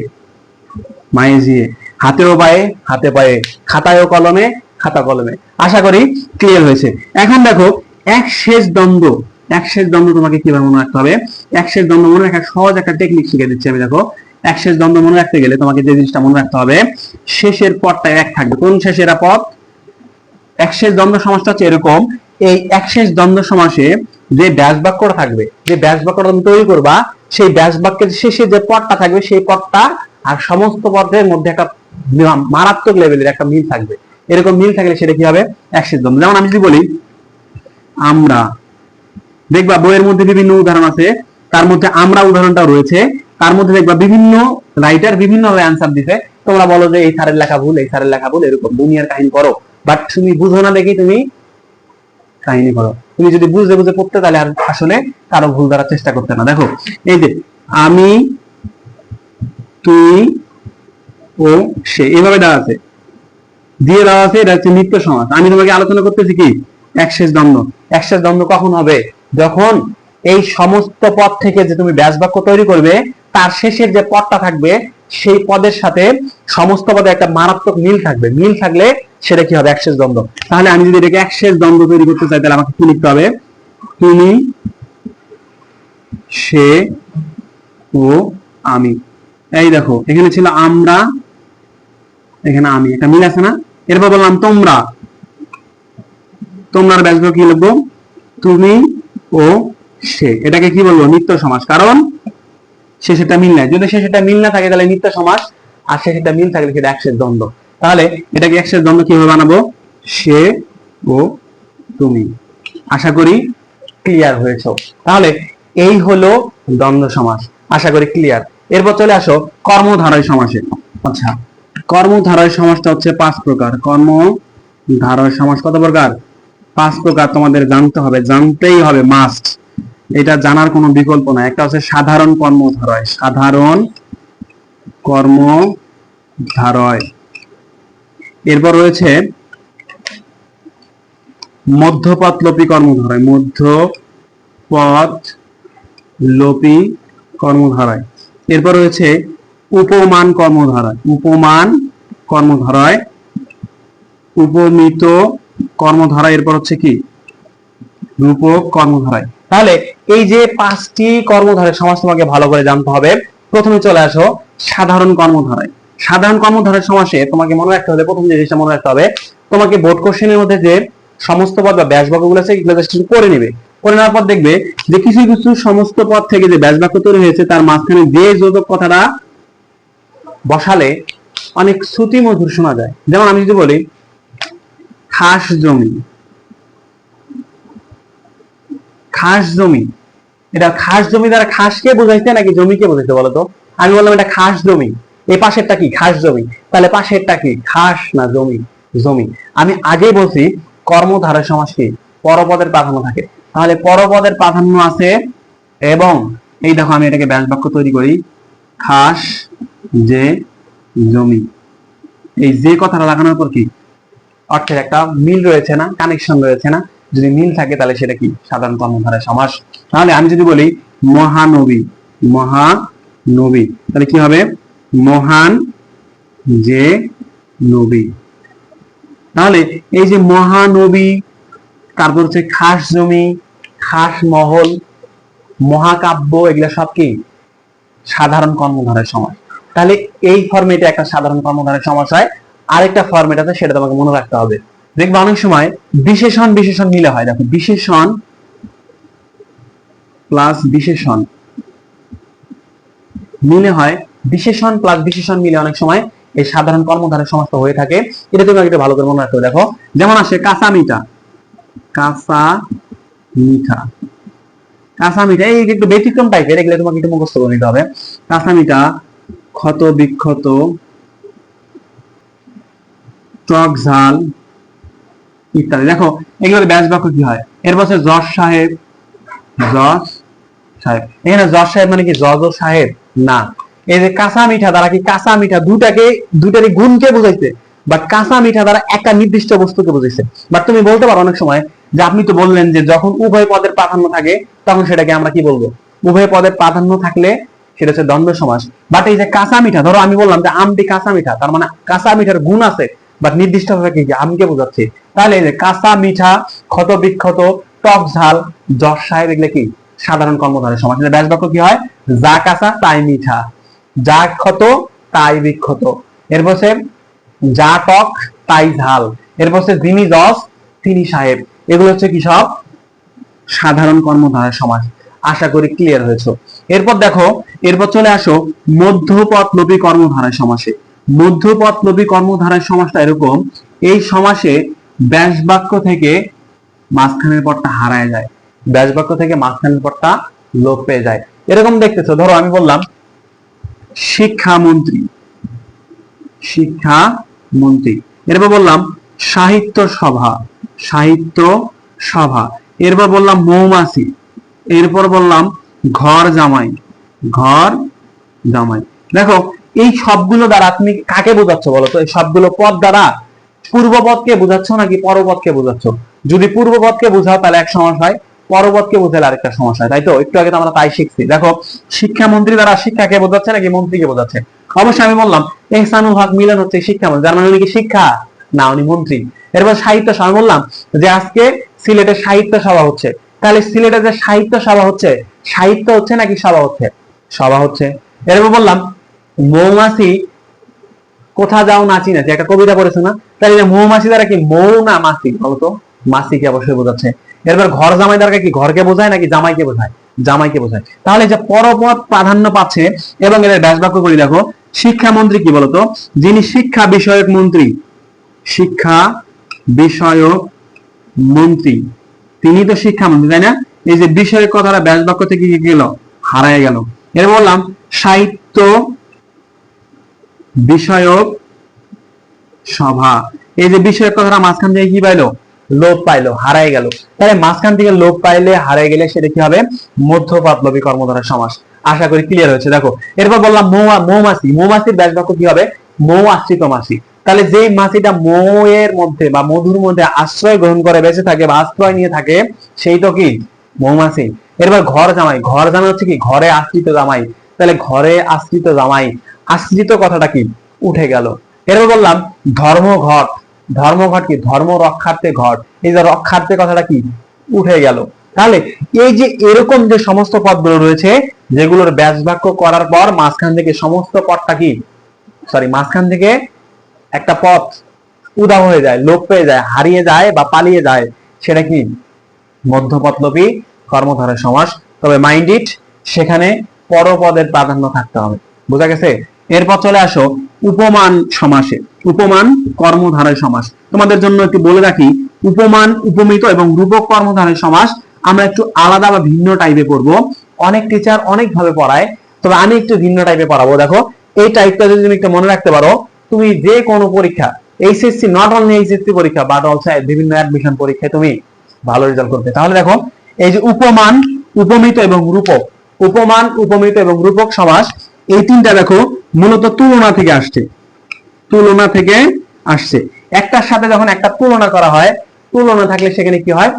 মায়ে ঝিয়ে, হাতে ও পায়ে, হাতে পায়ে, খাতায় ও কলমে, খাতা কলমে। আশা করি ক্লিয়ার হয়েছে। এখন দেখো এক শেষ দ্বন্দ্ব, এক শেষ দ্বন্দ্ব তোমাকে কিভাবে মনে রাখতে হবে? এক শেষ দ্বন্দ্ব মনে রাখার সহজ একটা টেকনিক শিখে দিচ্ছি আমি। দেখো এক শেষ দ্বন্দ্ব মনে রাখতে গেলে তোমাকে যে জিনিসটা মনে রাখতে হবে, শেষের পদটা এক থাকবে। কোন শেষের পদ? এক শেষ দ্বন্দ্ব সমাসটা হচ্ছে এরকম, এই এক শেষ দ্বন্দ্ব সমাসে যে ব্যাস বাক্যটা থাকবে, যে ব্যাস বাক্যটা তুমি তৈরি করবা, সেই ব্যাস বাক্যের শেষে যে পদটা থাকবে সেই পদটা আর সমস্ত পদের মধ্যে একটা মারাত্মক লেভেলের একটা মিল থাকবে। এরকম মিল থাকলে সেটা কি হবে? এক শেষ দ্বন্দ্ব। যেমন আমি যদি বলি আমরা, দেখবা বইয়ের মধ্যে বিভিন্ন উদাহরণ আছে, তার মধ্যে আমরা উদাহরণটা রয়েছে, তার মধ্যে দেখবা বিভিন্ন রাইটার বিভিন্ন ভাবে অ্যান্সার দিতে। তোমরা বলো যে এই স্যারের লেখা ভুল, এই স্যারের লেখা ভুল, এরকম দুনিয়ার কাহিনী করো, বাট তুমি বুঝো না দেখি তুমি কাহিনী করো। তুমি যদি বুঝে বুঝে পড়তে তাহলে আর আসলে কারো ভুল ধরার চেষ্টা করতে না। দেখো এই যে আমি, তুই ও সে, এইভাবে দেওয়া আছে, দিয়ে দেওয়া আছে, এটা হচ্ছে নিত্য সমাস। আমি তোমাকে আলোচনা করতেছি কি? এক শেষ দ্বন্দ্ব। এক শেষ দ্বন্দ্ব কখন হবে? যখন এই সমস্ত পদ থেকে যে তুমি ব্যাস বাক্য তৈরি করবে তার শেষের যে পদটা থাকবে সেই পদের সাথে সমস্ত পদে একটা মারাত্মক মিল থাকবে। মিল থাকলে সেটা কি হবে? এক শেষ দ্বন্দ্ব। তাহলে আমি যদি এটাকে এক শেষ দ্বন্দ্ব তৈরি করতে চাই তাহলে আমাকে কি লিখতে হবে? তুমি, সে ও আমি। এই দেখো এখানে ছিল আমরা, এখানে আমি, একটা মিল আছে না? এরপর বললাম তোমরা, তোমরা ব্যাস বাক্য কি লিখবো? তুমি ও সে। এটাকে কি বলবো? নিত্য সমাস। কারণ শেষেরটা মিল নাই। যদি শেষেরটা মিল না থাকে তাহলে নিত্য সমাস, আর শেষেরটা মিল থাকলে সেটা এক শেষ দ্বন্দ্ব। তাহলে এটাকে এক শেষ দ্বন্দ্ব কিভাবে বানাবো? সে ও তুমি। আশা করি ক্লিয়ার হয়েছে। তাহলে এই হলো দ্বন্দ্ব সমাস। আশা করি ক্লিয়ার। এরপর চলে আসো কর্মধারয় সমাসে। আচ্ছা, কর্মধারয় সমাসটা হচ্ছে 5 প্রকার। কর্মধারয় সমাস কত প্রকার? 5 প্রকার। তোমাদের জানতে হবে, জানতেই হবে, মাস্ট। এটা জানার কোনো বিকল্প নাই। একটা হচ্ছে সাধারণ কর্মধারয়, সাধারণ কর্মধারয়। এরপর রয়েছে মধ্যপদলোপী কর্মধারয়, মধ্যপদলোপী কর্মধারয়। এরপর রয়েছে উপমান কর্মধারয়, উপমান কর্মধারয়, উপমিত কর্মধারয়। এরপর হচ্ছে কি? রূপক কর্মধারয়। তাহলে এই যে 5টি কর্মধারয় সমাস তোমাকে ভালো করে জানতে হবে। প্রথমে চলে আসো সাধারণ কর্মধারয়। সাধারণ কর্মধারয় সমাসে তোমাকে মনে রাখতে হবে, প্রথম যে জিনিসটা মনে রাখতে হবে, তোমাকে বোর্ড কোশ্চেনের মধ্যে যে সমস্ত পদ বা ব্যাস বাক্যগুলো আছে এগুলো জাস্ট করে নিবে। করে নেওয়ার পর দেখবে যে কিছু কিছু সমস্ত পদ থেকে যে ব্যাস বাক্য তৈরি হয়েছে তার মাঝখানে যে যোজক কথাটা বসালে অনেক শ্রুতি মধুর শোনা যায়। যেমন আমি যদি বলি খাস জমি, খাস জমি, এটা খাস জমি দ্বারা খাসকে বোঝাইছে নাকি জমিকে বোঝাইছে বলতো? আমি বললাম এটা খাস জমি, এই পাশেরটা কি? খাস জমি। তাহলে পাশেরটা কি? খাস না জমি? জমি। আমি আগেই বলছি কর্মধারয় সমাস কি? পরপদের প্রাধান্য থাকে। তাহলে পরপদের প্রাধান্য আছে এবং এই দেখো আমি এটাকে ব্যাস বাক্য তৈরি করি, খাস যে জমি। এই যে কথাটা লাগানোর পর কি অর্থের একটা মিল রয়েছে না, কানেকশন রয়েছে না? যদি মিল থাকে তাহলে সেটা কি? সাধারণ কর্মধারয় সমাস। তাহলে আমি যদি বলি মহানবী, মহানবী, তাহলে কি হবে? মহান যে নবী। তাহলে এই যে মহানবী, তারপর হচ্ছে খাস জমি, খাস মহল, মহাকাব্য, এগুলা সব কি? সাধারণ কর্মধারয় সমাস। তাহলে এই ফরম্যাটে একটা সাধারণ কর্মধারয় সমাস হয়। আরেকটা ফরম্যাট আছে, সেটা তোমাকে মনে রাখতে হবে। দেখবে অনেক সময় বিশেষণ বিশেষণ মিলে হয়। দেখো বিশেষণ প্লাস বিশেষণ মিলে হয়, বিশেষণ প্লাস বিশেষণ মিলে অনেক সময় এই সাধারণ কর্মধারয় সমাসটা হয়ে থাকে। এটা তুমি একটু ভালো করে মনে রাখতে হবে। দেখো যেমন আসে কাঁচা মিঠা, কাঁচা মিঠা, কাঁচা মিঠা, এই একটু ব্যতিক্রম টাইপের, এগুলো তোমাকে একটু মুখস্থ করে নিতে হবে। কাঁচা মিঠা, ক্ষত বিক্ষত, টক ঝাল ইত্যাদি। দেখো এগুলোর ব্যাস বাক্য কি হয়? এর পাশে জজ সাহেব, জজ সাহেব, এখানে জজ সাহেব মানে কি জজ ও সাহেব না। এই যে কাঁচা মিঠা দ্বারা কি কাঁচা মিঠা দুটারই গুণকে বোঝাইছে, বাট কাঁচা মিঠা দ্বারা একটা নির্দিষ্ট বস্তুকে বোঝাইছে। বাট তুমি বলতে পারো অনেক সময় যে আপনি তো বললেন যে যখন উভয় পদের প্রাধান্য থাকে তখন সেটাকে আমরা কি বলবো? উভয় পদের প্রাধান্য থাকলে সেটা হচ্ছে দ্বন্দ্ব সমাস। বাট এই যে কাঁচা মিঠা, ধরো আমি বললাম যে আমটি কাঁচা মিঠা, তার মানে কাঁচা মিঠার গুণ আছে, বাট নির্দিষ্ট ভাবে কি আমকে বোঝাচ্ছে। তাহলে এই যে কাঁচা মিঠা, ক্ষত বিক্ষত, টক ঝাল, জজ সাহেব, এগুলো কি সাধারণ কর্মধারয় সমাস। ব্যাস বাক্য কি হয়? যা কাঁচা তাই মিঠা, যা ক্ষত তাই বিক্ষত, এরপর যা টক তাই ঝাল, এরপর যিনি জজ তিনি সাহেব। এগুলো হচ্ছে কি সব সাধারণ কর্মধারয় সমাস। আশা করি ক্লিয়ার হয়েছে। এরপর দেখো, এরপর চলে আসো মধ্যপদলোপী কর্মধারয় সমাসে। মধ্যপদলোপী কর্মধারয় সমাসটা এরকম, এই সমাসে ব্যাস বাক্য থেকে মাঝখানের পদটা হারায় যায়, ব্যাস বাক্য থেকে মাঝখানের পদটা লোপ পেয়ে যায়। এরকম দেখতেছো, ধরো আমি বললাম শিক্ষামন্ত্রী, শিক্ষামন্ত্রী, এরপর বললাম সাহিত্য সভা, সাহিত্য সভা, এরপর বললাম মৌমাছি, এরপর বললাম ঘর জামাই, ঘর জামাই। দেখো এই সবগুলো দ্বারা তুমি কাকে বোঝাচ্ছ বলো তো? এই সবগুলো পদ দ্বারা পূর্বপদকে বোঝাচ্ছ নাকি পরপদকে বোঝাচ্ছ? যদি পূর্বপদকে বোঝাও তাহলে এক সমাস হয়, পরপদকে বোঝালে আরেকটা সমাস হয়, তাই তো? একটু আগে তো আমরা তাই শিখছি। দেখো শিক্ষামন্ত্রী দ্বারা শিক্ষাকে বোঝাচ্ছে নাকি মন্ত্রীকে বোঝাচ্ছে? অবশ্যই আমি বললাম এহসানুল হক মিলন হচ্ছে শিক্ষামন্ত্রী, যার মানে উনি কি শিক্ষা না, উনি মন্ত্রী। এরপর সাহিত্য সভা, বললাম যে আজকে সিলেটে সাহিত্য সভা হচ্ছে, তাহলে সিলেটে যে সাহিত্য সভা হচ্ছে, সাহিত্য হচ্ছে নাকি সভা হচ্ছে? সভা হচ্ছে। এরপর বললাম মৌমাছি কোথা যাও নাচি নাচি, একটা কবিতা পড়েছো না? তাহলে মৌমাছি দ্বারা কি মৌ না মাছি বলতো? মাছিকে অবশ্যই বোঝাচ্ছে। এরপর ঘর জামাই দ্বারা কি ঘরকে বোঝায় নাকি জামাইকে বোঝায়? জামাইকে বোঝায়। তাহলে যে পরপদ প্রাধান্য পাচ্ছে এবং এর ব্যাস বাক্য করি। দেখো শিক্ষামন্ত্রী কি বলতো? যিনি শিক্ষা বিষয়ক মন্ত্রী, শিক্ষা বিষয়ক মন্ত্রী, তিনি তো শিক্ষামন্ত্রী, তাই না? এই যে বিষয়ক কথাটা ব্যাস বাক্য থেকে কি গেল? হারায় গেল। এর বললাম সাহিত্য বিষয়ক সভা, এই যে বিষয়ক কথাটা মাঝখান থেকে কি পাইলো? লোপ পাইলো, হারায় গেল। তাহলে মাঝখান থেকে লোপ পাইলে হারায় গেলে সেটা কি হবে? মধ্যপদলোপী কর্মধারয় সমাস। আশা করি ক্লিয়ার হয়েছে। দেখো এরপর বললাম মৌমাছি, মৌমাছির ব্যাস বাক্য কি হবে? মৌ আশ্রিত মাছি। তাহলে যেই মাছিটা মৌয়ের মধ্যে বা মধুর মধ্যে আশ্রয় গ্রহণ করে বেঁচে থাকে বা আশ্রয় নিয়ে থাকে, সেই তো কি মৌমাছি। এরপর ঘর জামাই, ঘর জামাই হচ্ছে কি ঘরে আশ্রিত জামাই, তাহলে ঘরে আশ্রিত জামাই, আশ্রিত কথাটা কি উঠে গেল। এরপর বললাম ধর্মঘট, ধর্মঘট কি ধর্ম রক্ষার্থে ঘট, এই যে রক্ষার্থে কথাটা কি উঠে গেল। তাহলে এই যে এরকম যে সমস্ত পদগুলো রয়েছে যেগুলোর ব্যাস বাক্য করার পর মাঝখান থেকে সমস্ত পদটা কি মাঝখান থেকে একটা পদ উধাও হয়ে যায়, লোপ পেয়ে যায়, হারিয়ে যায় বা পালিয়ে যায়, সেটা কি মধ্যপদলোপী কর্মধারয় সমাস। তবে মাইন্ড ইট, সেখানে পরপদের প্রাধান্য থাকতে হবে। বোঝা গেছে? এরপর চলে আসো উপমান সমাসে, উপমান কর্মধারয় সমাস। তোমাদের জন্য একটু বলে রাখি, উপমান, উপমিত এবং রূপক কর্মধারয় সমাস আমরা একটু আলাদা বা ভিন্ন টাইপে পড়বো। অনেক টিচার অনেক ভাবে পড়ায়, তবে আমি একটু ভিন্ন টাইপে পড়াবো। দেখো এই টাইপটা যদি তুমি একটু মনে রাখতে পারো, তুমি যে কোনো পরীক্ষা, এইচএসসি, নট অনলি এইচএসসি পরীক্ষা বাট অলসো বিভিন্ন অ্যাডমিশন পরীক্ষায় তুমি ভালো রেজাল্ট করবে। তাহলে দেখো এই যে উপমান, উপমিত এবং রূপক, উপমান, উপমিত এবং রূপক সমাস, এই তিনটা দেখো মূলত তুলনা থেকে আসছে, তুলনা থেকে আসছে। একটার সাথে যখন একটা তুলনা করা হয়, তুলনা থাকলে সেখানে কি হয়?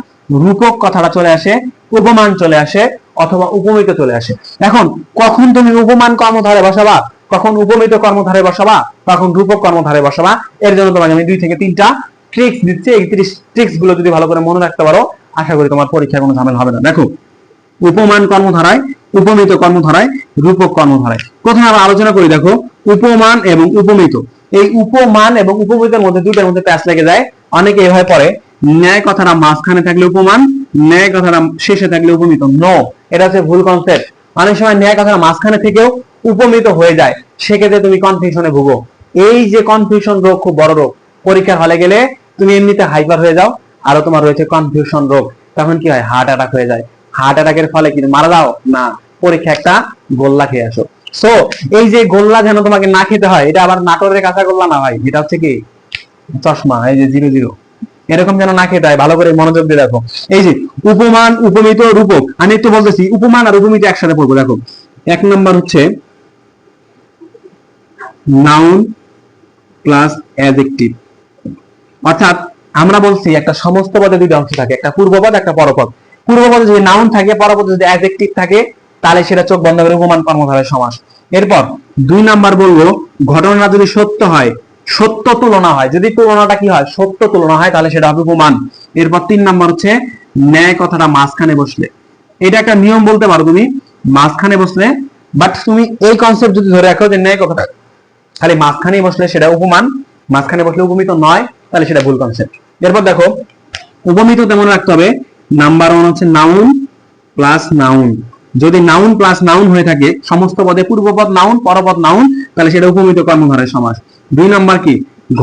রূপক কথাটা চলে আসে, উপমান চলে আসে, অথবা উপমিত চলে আসে। এখন কখন তুমি উপমান কর্মধারে বসাবা, কখন উপমিত কর্মধারে বসাবা, কখন রূপক কর্মধারে বসাবা, এর জন্য তোমাকে আমি 2 থেকে 3টা ট্রিক্স দিচ্ছি। এই ট্রিক্স গুলো যদি ভালো করে মনে রাখতে পারো, আশা করি তোমার পরীক্ষায় কোনো ঝামেলা হবে না। দেখো উপমান কর্মধারায়, উপমিত কর্মধারায়, রূপক কর্মধারায় প্রথমে আমরা আলোচনা করি। দেখো উপমান এবং উপমিত, এই উপমান এবং উপমিতের মধ্যে দুইটার মধ্যে প্যাচ লেগে যায়। অনেকে এভাবে পড়ে ন্যায় কথাটা মাঝখানে থাকলে উপমান, ন্যায় কথাটা শেষে থাকলে উপমিত। নো, এটা হচ্ছে ভুল কনসেপ্ট। অনেক সময় ন্যায় কথাটা মাঝখানে থেকেও উপমিত হয়ে যায়, সেক্ষেত্রে তুমি কনফিউশনে ভুগো। এই যে কনফিউশন রোগ খুব বড় রোগ, পরীক্ষার হলে গেলে তুমি এমনিতে হাইপার হয়ে যাও, আরো তোমার রয়েছে কনফিউশন রোগ, তখন কি হয় হার্ট অ্যাটাক হয়ে যায়। হার্ট অ্যাটাকের ফলে কি মারা যাও না, পরীক্ষা একটা গোল্লা খেয়ে আসো। সো এই যে গোল্লা যেন তোমাকে না খেতে হয়, এটা আবার নাটোরের কাঁচা গোল্লা না ভাই, এটা হচ্ছে কি চশমা, এই যে 00, এরকম যেন না খেতে হয়। ভালো করে মনোযোগ দিয়ে দেখো। এই যে উপমান, উপমিত, রূপক, আমি একটু বলতেছি উপমান আর উপমিত একসাথে পড়বো। দেখো 1 নম্বর হচ্ছে নাউন প্লাস অ্যাডজেক্টিভ। অর্থাৎ আমরা বলছি একটা সমস্ত পদে দুইটা অংশ থাকে, একটা পূর্বপদ একটা পরপদ। পূর্বপদে যদি নাউন থাকে, পরপদে যদি অ্যাডজেক্টিভ থাকে, তাহলে সেটা চোখ বন্ধ করে উপমান কর্মধারয় সমাস। এরপর 2 নাম্বার বলবো ঘটনা যদি সত্য হয়, সত্য তুলনা হয়, যদি তুলনাটা কি হয় সত্য তুলনা হয়, তাহলে সেটা হবে উপমান। এরপর 3 নাম্বার হচ্ছে ন্যায় কথাটা মাঝখানে বসলে। এটা একটা নিয়ম বলতে পারো তুমি, মাঝখানে বসলে, বাট তুমি এই কনসেপ্ট যদি ধরে রাখো যে ন্যায় কথাটা খালি মাঝখানেই বসলে সেটা উপমান, মাঝখানে বসলে উপমিত নয়, তাহলে সেটা ভুল কনসেপ্ট। এরপর দেখো উপমিত তেমন রাখতে হবে, নাম্বার 1 হচ্ছে নাউন প্লাস নাউন। যদি নাউন প্লাস নাউন হয়ে থাকে, সমস্ত পদে পূর্বপদ নাউন পরপদ নাউন, তাহলে সেটা উপমিত কর্মধারয় সমাস। 2 নাম্বার কি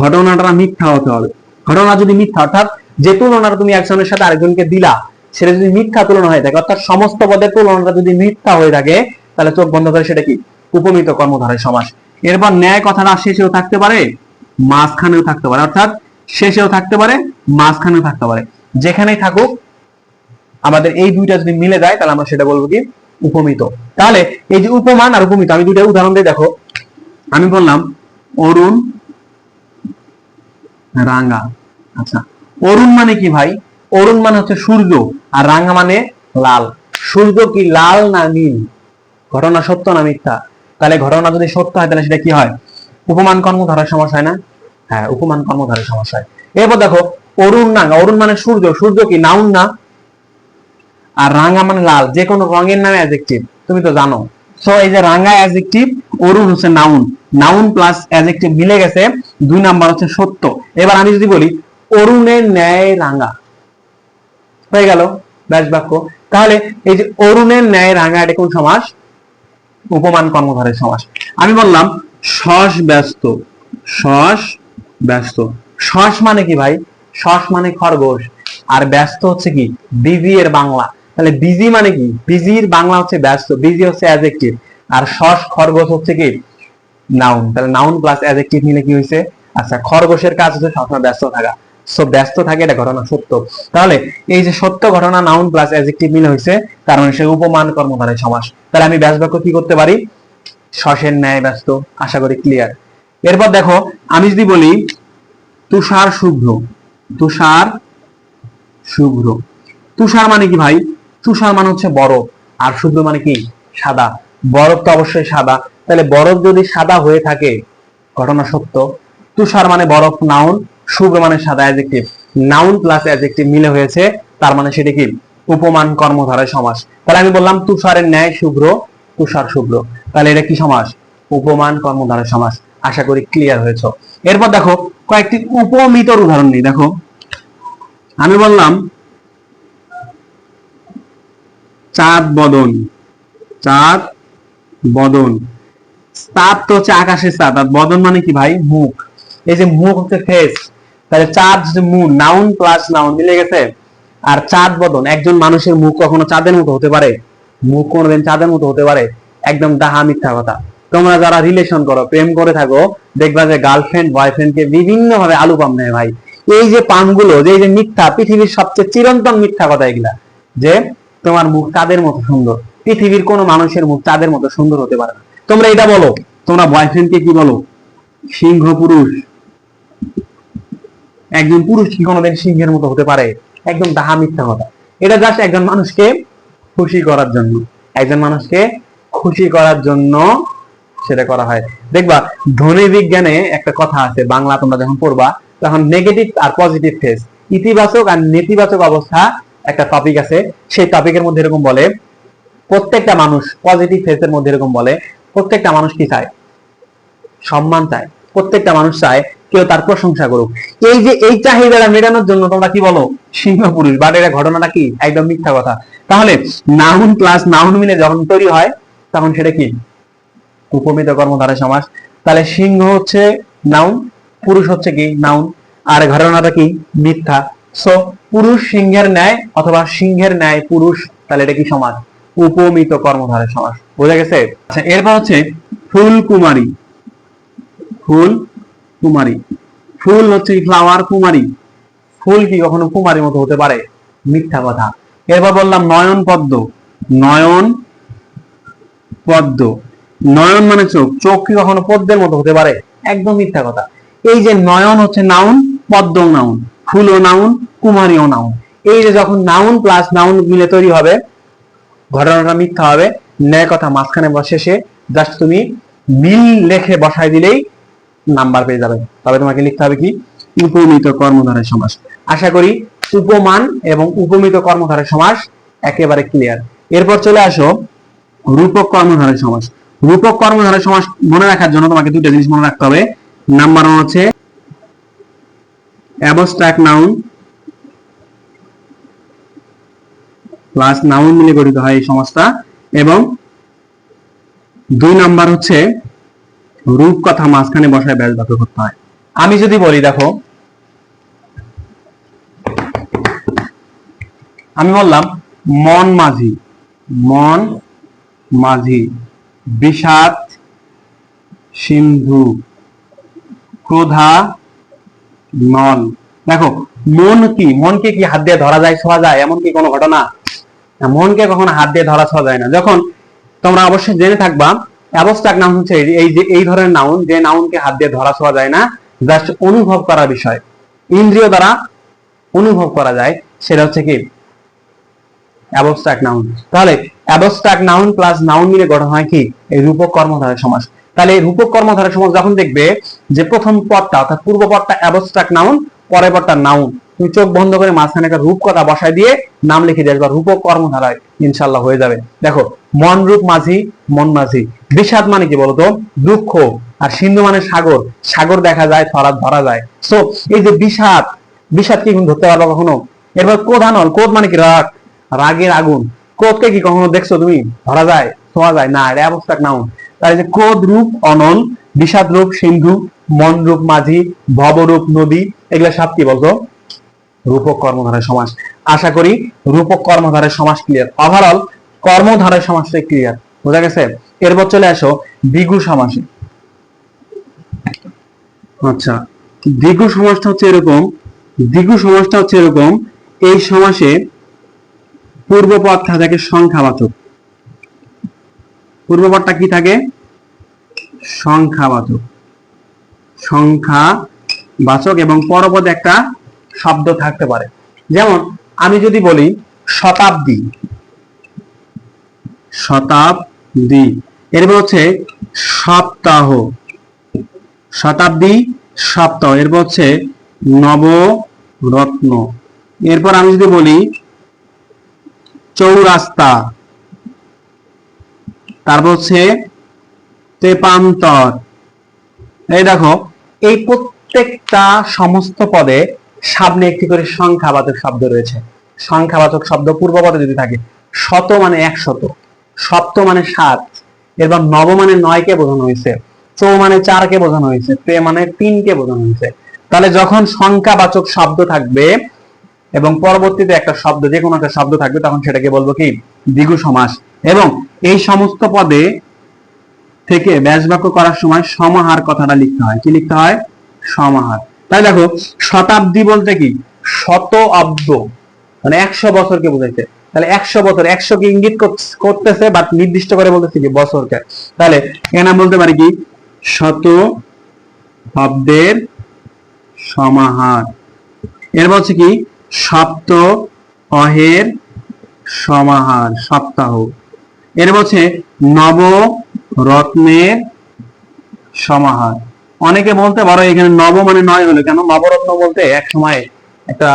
ঘটনাটা মিথ্যা হতে হবে। ঘটনা যদি মিথ্যা, অর্থাৎ যে তুলনাটা তুমি একজনের সাথে আরেকজনকে দিলা সেটা যদি মিথ্যা তুলনা হয়ে থাকে, অর্থাৎ সমস্ত পদের তুলনাটা যদি মিথ্যা হয়ে থাকে, তাহলে চোখ বন্ধ করে সেটা কি উপমিত কর্মধারয় সমাস। এরপর ন্যায় কথাটা শেষেও থাকতে পারে মাঝখানেও থাকতে পারে, অর্থাৎ শেষেও থাকতে পারে মাঝখানেও থাকতে পারে, যেখানেই থাকুক আমাদের এই দুইটা যদি মিলে যায় তাহলে আমরা সেটা বলবো কি উপমিত। তাহলে এই যে উপমান আর উপমিত, আমি দুইটা উদাহরণ দিয়ে দেখো। আমি বললাম অরুণ রাঙা। আচ্ছা, অরুণ মানে কি ভাই? অরুণ মানে হচ্ছে সূর্য, আর রাঙা মানে লাল। সূর্য কি লাল না নীল? ঘটনা সত্য না মিথ্যা? তাহলে ঘটনা যদি সত্য হয় তাহলে সেটা কি হয় উপমান কর্মধারয় সমাস হয় না? হ্যাঁ, উপমান কর্মধারয় সমাস হয়। এরপর দেখো অরুণ রাঙা, অরুণ মানে সূর্য, সূর্য কি নাউন না? আর রাঙা মানে লাল, যে কোনো রঙের নামে অ্যাডজেক্টিভ, তুমি তো জানো। সো এই যে রাঙা অ্যাডজেক্টিভ, অরুণ হচ্ছে নাউন, নাউন প্লাস অ্যাডজেক্টিভ মিলে গেছে। 2 নাম্বার হচ্ছে সত্য। এবার আমি যদি বলি অরুণের ন্যায় রাঙা, হয়ে গেল ব্যাস বাক্য। তাহলে এই যে অরুণের ন্যায় রাঙা, এটা কোন সমাস? উপমান কর্মধারয় সমাস। আমি বললাম শশ ব্যস্ত, শশ ব্যস্ত। শশ মানে কি ভাই? শশ মানে খরগোশ, আর ব্যস্ত হচ্ছে কি বিজি এর বাংলা। তাহলে বিজি মানে কি? বিজির বাংলা হচ্ছে ব্যস্ত, বিজি হচ্ছে অ্যাডজেক্টিভ, আর শশ খরগোশ হচ্ছে কি নাউন। তাহলে নাউন প্লাস অ্যাডজেক্টিভ মিলে কি হয়েছে? আচ্ছা, খরগোশের কাজ হচ্ছে সবসময় ব্যস্ত থাকা। সো ব্যস্ত থাকে, এটা ঘটনা সত্য। তাহলে এই যে সত্য ঘটনা নাউন প্লাস অ্যাডজেক্টিভ মিলে হয়েছে, তার মানে সে উপমান কর্মধারয় সমাস। তাহলে আমি ব্যাস বাক্য কি করতে পারি? শশের ন্যায় ব্যস্ত। আশা করি ক্লিয়ার। এরপর দেখো আমি যদি বলি তুষার শুভ্র, তুষার শুভ্র। তুষার মানে কি ভাই? তুষার মানে হচ্ছে বরফ, আর শুভ্র মানে কি সাদা। বরফ তো অবশ্যই সাদা, তাহলে বরফ যদি সাদা হয়ে থাকে ঘটনা সত্য। তুষার মানে বরফ নাউন, শুভ্র মানে সাদা অ্যাডজেক্টিভ, নাউন প্লাস অ্যাডজেক্টিভ মিলে হয়েছে, তার মানে সেটা কি উপমান কর্মধারয় সমাস। তাহলে আমি বললাম তুষারের ন্যায় শুভ্র, তুষার শুভ্র, তাহলে এটা কি সমাস? উপমান কর্মধারয় সমাস। আশা করি ক্লিয়ার হয়েছে। এরপর দেখো কয়েকটি উপমিতর উদাহরণ নিই। দেখো আমি বললাম চাঁদ বদন, চাঁদ বদন। চাঁদ তো হচ্ছে আকাশের চাঁদ, আর বদন মানে কি ভাই? মুখ। এই যে মুখ হচ্ছে ফেস, তাহলে চাঁদ হচ্ছে মুখ, নাউন প্লাস নাউন মিলে গেছে। আর চাঁদ বদন, একজন মানুষের মুখ কখনো চাঁদের মতো হতে পারে? মুখ কোনোদিন চাঁদের মতো হতে পারে? একদম ডাহা মিথ্যা কথা। তোমরা যারা রিলেশন করো, প্রেম করে থাকো, দেখবা যে গার্লফ্রেন্ড বয়ফ্রেন্ডকে বিভিন্ন ভাবে আলু পাম নেয় ভাই। এই যে পামগুলো, যে যে মিথ্যা, পৃথিবীর সবচেয়ে চিরন্তন মিথ্যা কথা এগুলা, যে তোমার মুখ চাঁদের মতো সুন্দর। পৃথিবীর কোনো মানুষের মুখ চাঁদের মতো সুন্দর হতে পারে না। তোমরা এটা বলো, তোমরা বয়ফ্রেন্ডকে কি বলো? সিংহ পুরুষ। একজন পুরুষ কি কোনোদিন সিংহের মতো হতে পারে? একদম ডাহা মিথ্যা কথা। এটা জাস্ট একজন মানুষকে খুশি করার জন্য, একজন মানুষকে খুশি করার জন্য সেটা করা হয়। দেখবা ধ্বনি বিজ্ঞানে একটা কথা আছে, বাংলা তোমরা যখন পড়বা তখন নেগেটিভ আর পজিটিভ ফেস, ইতিবাচক আর নেতিবাচক অবস্থা একটা টপিক আছে। সেই টপিকের মধ্যে এরকম বলে প্রত্যেকটা মানুষ, পজিটিভ ফেসের মধ্যে এরকম বলে প্রত্যেকটা মানুষ কি চায়? সম্মান চায়। প্রত্যেকটা মানুষ চায় কেউ তার প্রশংসা করুক। এই যে এই চাহিদাটা মেটানোর জন্য তোমরা কি বলো? সিংহ পুরুষ। বাট এটা ঘটনাটা কি? একদম মিথ্যা কথা। তাহলে নাউন প্লাস নাউন মিলে যখন তৈরি হয় তখন সেটা কি উপমিত কর্মধারয় সমাস। তাহলে সিংহ হচ্ছে নাউন, পুরুষ হচ্ছে কি নাউন, আর ঘটনাটা কি মিথ্যা। সো পুরুষ সিংহের ন্যায় অথবা সিংহের ন্যায় পুরুষ, তাহলে এটা কি সমাস? উপমিত কর্মধারয় সমাস। বোঝা গেছে? আচ্ছা, এরপর হচ্ছে ফুল কুমারী। ফুল কুমারী, ফুল হচ্ছে ফ্লাওয়ার, কুমারী ফুল কি কখনো কুমারীর মতো হতে পারে? মিথ্যা কথা। এরপর বললাম নয়ন পদ্ম। নয়ন পদ্ম, নয়ন মানে চোখ, চোখ কি কখনো পদ্মের মতো হতে পারে? একদম মিথ্যা কথা। এই যে নয়ন হচ্ছে নাউন, পদ্ম নাউন, ফুলও নাউন, কুমারীও নাউন। এই যে যখন নাউন প্লাস নাউন মিলে তৈরি হবে, ঘটনাটা মিথ্যা হবে। ন্যায় কথা মাঝখানে শেষে জাস্ট তুমি মিল লেখে বসাই দিলেই নাম্বার পেয়ে যাবে। তবে তোমাকে লিখতে হবে কি? উপমিত কর্মধারয় সমাস। আশা করি উপমান এবং উপমিত কর্মধারয় সমাস একেবারে ক্লিয়ার। এরপর চলে আসো রূপক কর্মধারয় সমাস। রূপক কর্মধারয় সমাস মনে রাখার জন্য তোমাকে দুটো জিনিস মনে রাখতে হবে। নাম্বার 1 হচ্ছে অ্যাবস্ট্রাক্ট নাউন প্লাস নাউন মিলে গঠিত হয় এই সমাসটা, এবং 2 নাম্বার হচ্ছে রূপ কথা মাঝখানে বসায় ব্যাস বাক্য করতে হয়। আমি যদি বলি, দেখো আমি বললাম মন মাঝি, মন মাঝি, বিষাদ সিন্ধু, ক্রোধা নল। দেখো মন কি, মনকে কি হাত দিয়ে ধরা যায়, ছোঁয়া যায়? এমন কি কোনো ঘটনা? মনকে কখনো হাত দিয়ে ধরা ছোঁয়া যায় না। যখন তোমরা অবশ্যই জেনে থাকবা, অ্যাবস্ট্রাক্ট নাউন হচ্ছে এই যে এই ধরনের নাউন, যে নাউনকে হাত দিয়ে ধরা ছোঁয়া যায় না, জাস্ট অনুভব করার বিষয়, ইন্দ্রিয় দ্বারা অনুভব করা যায়, সেটা হচ্ছে কি অ্যাবস্ট্রাক্ট নাউন। তাহলে অ্যাবস্ট্রাক্ট নাউন প্লাস নাউন মিলে গঠন হয় কি এই রূপক কর্মধারয় সমাস। তাহলে এই রূপক কর্মধারয় সমাস যখন দেখবে যে প্রথম পদটা অর্থাৎ পূর্ব পদটা অ্যাবস্ট্রাক্ট নাউন, পরের পদটা নাউন, তুমি চোখ বন্ধ করে মাঝখানে একটা রূপ কথা বসায় দিয়ে নাম লিখে দিয়ে আসবা, রূপক কর্মধারয়, ইনশাআল্লাহ হয়ে যাবে। দেখো মন রূপ মাঝি, মন মাঝি। বিষাদ মানে কি বলতো? দুঃখ। আর সিন্ধু মানে সাগর, সাগর দেখা যায়, ধরা যায়। সো এই যে বিষাদ, বিষাদ কি ধরতে পারবা কখনো? এরপর ক্রোধানল, ক্রোধ মানে কি রাগ, রাগের আগুন। ক্রোধকে কি কখনো দেখছো তুমি? ধরা যায়, ছোঁয়া যায় না, এটা অ্যাবস্ট্রাক্ট নাউন। তাই যে ক্রোধ রূপ অনল, বিষাদ রূপ সিন্ধু, মন রূপ মাঝি, ভবরূপ নদী, এগুলা সব কি বলতো? রূপক কর্মধারয় সমাস। আশা করি রূপক কর্মধারয় সমাস ক্লিয়ার। ওভারঅল কর্মধারয় সমাসটা ক্লিয়ার, বোঝা গেছে? এরপর চলে আসো দ্বিগু সমাসে। আচ্ছা, দ্বিগু সমাসটা হচ্ছে এরকম, দ্বিগু সমাসটা হচ্ছে এরকম, এই সমাসে পূর্বপদ থাকে সংখ্যাবাচক। পূর্বপদটা কি থাকে? সংখ্যাবাচক, সংখ্যাবাচক, এবং পরপদে একটা শব্দ থাকতে পারে। যেমন আমি যদি বলি শতাব্দী, শতাব্দী, এরপর হচ্ছে সপ্তাহ, শতাব্দী সপ্তাহ, এরপর হচ্ছে নবরত্ন। এরপর আমি যদি বলি চৌরাস্তা, তারপর হচ্ছে তেপান্তর। এই দেখো এই প্রত্যেকটা সমস্ত পদে সামনে একটি করে সংখ্যাবাচক শব্দ রয়েছে। সংখ্যাবাচক শব্দ পূর্ব পদে যদি থাকে, শত মানে 100, সপ্ত মানে 7, এরপর নব মানে 9 কে বোঝানো হয়েছে, চৌ মানে 4 কে বোঝানো হয়েছে, তে মানে 3 কে বোঝানো হয়েছে। তাহলে যখন সংখ্যাবাচক শব্দ থাকবে এবং পরবর্তীতে একটা শব্দ, যে কোনো একটা শব্দ থাকবে, তখন সেটাকে বলবো কি দ্বিগু সমাস। এবং এই সমস্ত পদে থেকে ব্যাস বাক্য করার সময় সমাহার কথাটা লিখতে হয়। কি লিখতে হয়? সমাহার। তাই দেখো শতাব্দী বলতে কি শত অব্দ, মানে 100 বছরকে বোঝাইছে। তাহলে 100 বছর, 100 কে ইঙ্গিত করতেছে, বাট নির্দিষ্ট করে বলতেছে কি বছরকে। তাহলে এখানে বলতে পারি কি শত অব্দের সমাহার। এর বলছে কি সপ্তাহের সমাহার, সপ্তাহ। এর বলছে নব রত্নের সমাহার। অনেকে বলতে পারো এখানে নব মানে 9 হলো কেন? নবরত্ন বলতে এক সময় একটা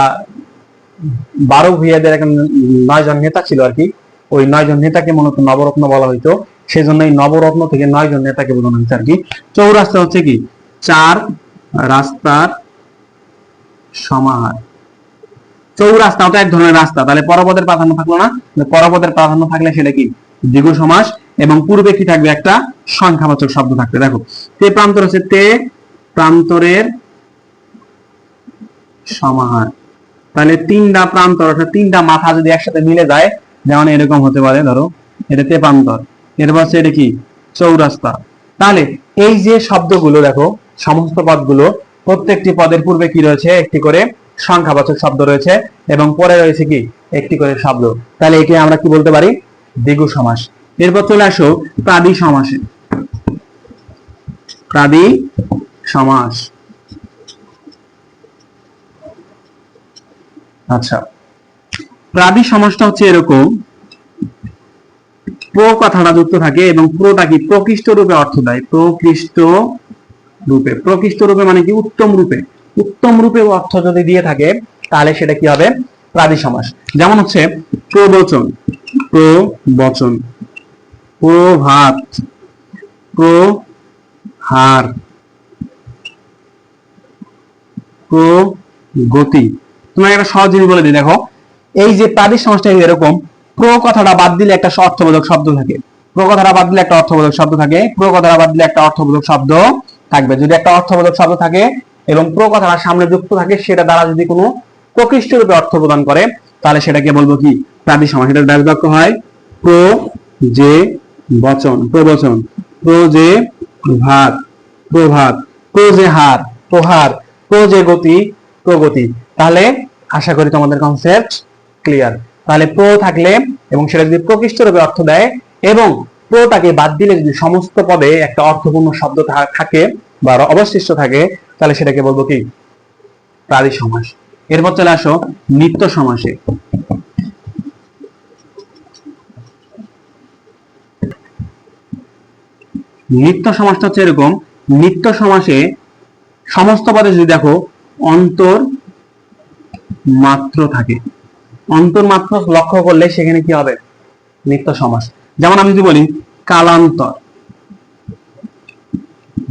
12 ভূঁইয়াদের একটা 9 জন নেতা ছিল আর কি, ওই 9 জন নেতাকে মূলত নবরত্ন বলা হইতো, সেজন্য এই নবরত্ন থেকে 9 জন নেতাকে বোঝানো হয়েছে আর কি। চৌরাস্তা হচ্ছে কি 4 রাস্তার সমাহার। চৌরাস্তা তো এক ধরনের রাস্তা, তাহলে পরপদের প্রাধান্য থাকলো না? পরপদের প্রাধান্য থাকলে সেটা কি দ্বিগু সমাস। এবং পূর্বে কি থাকবে, একটা সংখ্যাবাচক শব্দ থাকবে। দেখো তে প্রান্তর হচ্ছে তে প্রান্তরের সমাহার। তাহলে তিনটা প্রান্তর অর্থাৎ তিনটা মাথা যদি একসাথে মিলে যায়, যেমন এরকম হতে পারে, ধরো এটা তে প্রান্তর, এরপর হচ্ছে এটা কি চৌরাস্তা। তাহলে এই যে শব্দগুলো দেখো, সমস্ত পদগুলো প্রত্যেকটি পদের পূর্বে কি রয়েছে, একটি করে সংখ্যাবাচক শব্দ রয়েছে এবং পরে রয়েছে কি একটি করে শব্দ। তাহলে একে আমরা কি বলতে পারি, দ্বিগু সমাস। এরপর চলে আসো প্রাদি সমাসে। প্রাদি সমাস, আচ্ছা প্রাদি সমাসটা হচ্ছে এরকম, প্র কথাটা যুক্ত থাকে এবং প্রটা কি প্রকৃষ্ট রূপে অর্থ দেয়। প্রকৃষ্ট রূপে, প্রকৃষ্ট রূপে মানে কি উত্তম রূপে, উত্তম রূপে অর্থ যদি দিয়ে থাকে তাহলে সেটা কি হবে, প্রাদি সমাস। যেমন হচ্ছে প্রবচন, প্রবচন, প্রভাত, প্রহার, প্রগতি। তোমাকে একটা সহজ জিনিস বলে দিই, দেখো এই যে প্রাদি সমাসটা এরকম, প্র কথাটা বাদ দিলে একটা অর্থবোধক শব্দ থাকে, প্র কথাটা বাদ দিলে একটা অর্থবোধক শব্দ থাকে, প্র কথাটা বাদ দিলে একটা অর্থবোধক শব্দ থাকবে। যদি একটা অর্থবোধক শব্দ থাকে এবং প্র কথাটা সামনে যুক্ত থাকে, সেটা দ্বারা যদি কোনো প্রকৃষ্ট রূপে অর্থ প্রদান করে, তাহলে সেটাকে বলবো কি প্রাদি সমাস। এটার ব্যাস বাক্য হয় প্র যে বচন, প্রবচন, প্র যে ভাত, প্রভাত, প্র যে হার, প্রহার, প্র যে গতি, প্রগতি। তাহলে আশা করি তোমাদের কনসেপ্ট ক্লিয়ার। তাহলে প্র থাকলে এবং সেটা যদি প্রকৃষ্ট রূপে অর্থ দেয় এবং প্রটাকে বাদ দিলে যদি সমস্ত পদে একটা অর্থপূর্ণ শব্দ থাকে বা অবশিষ্ট থাকে, তাহলে সেটাকে বলবো কি প্রাদি সমাস। এরপর চলে আসো নিত্য সমাসে। নিত্য সমাসটা হচ্ছে এরকম, নিত্য সমাসে সমস্ত পদে যদি দেখো অন্তর মাত্র থাকে, অন্তর মাত্র লক্ষ্য করলে সেখানে কি হবে, নিত্য সমাস। যেমন আমি যদি বলি কালান্তর,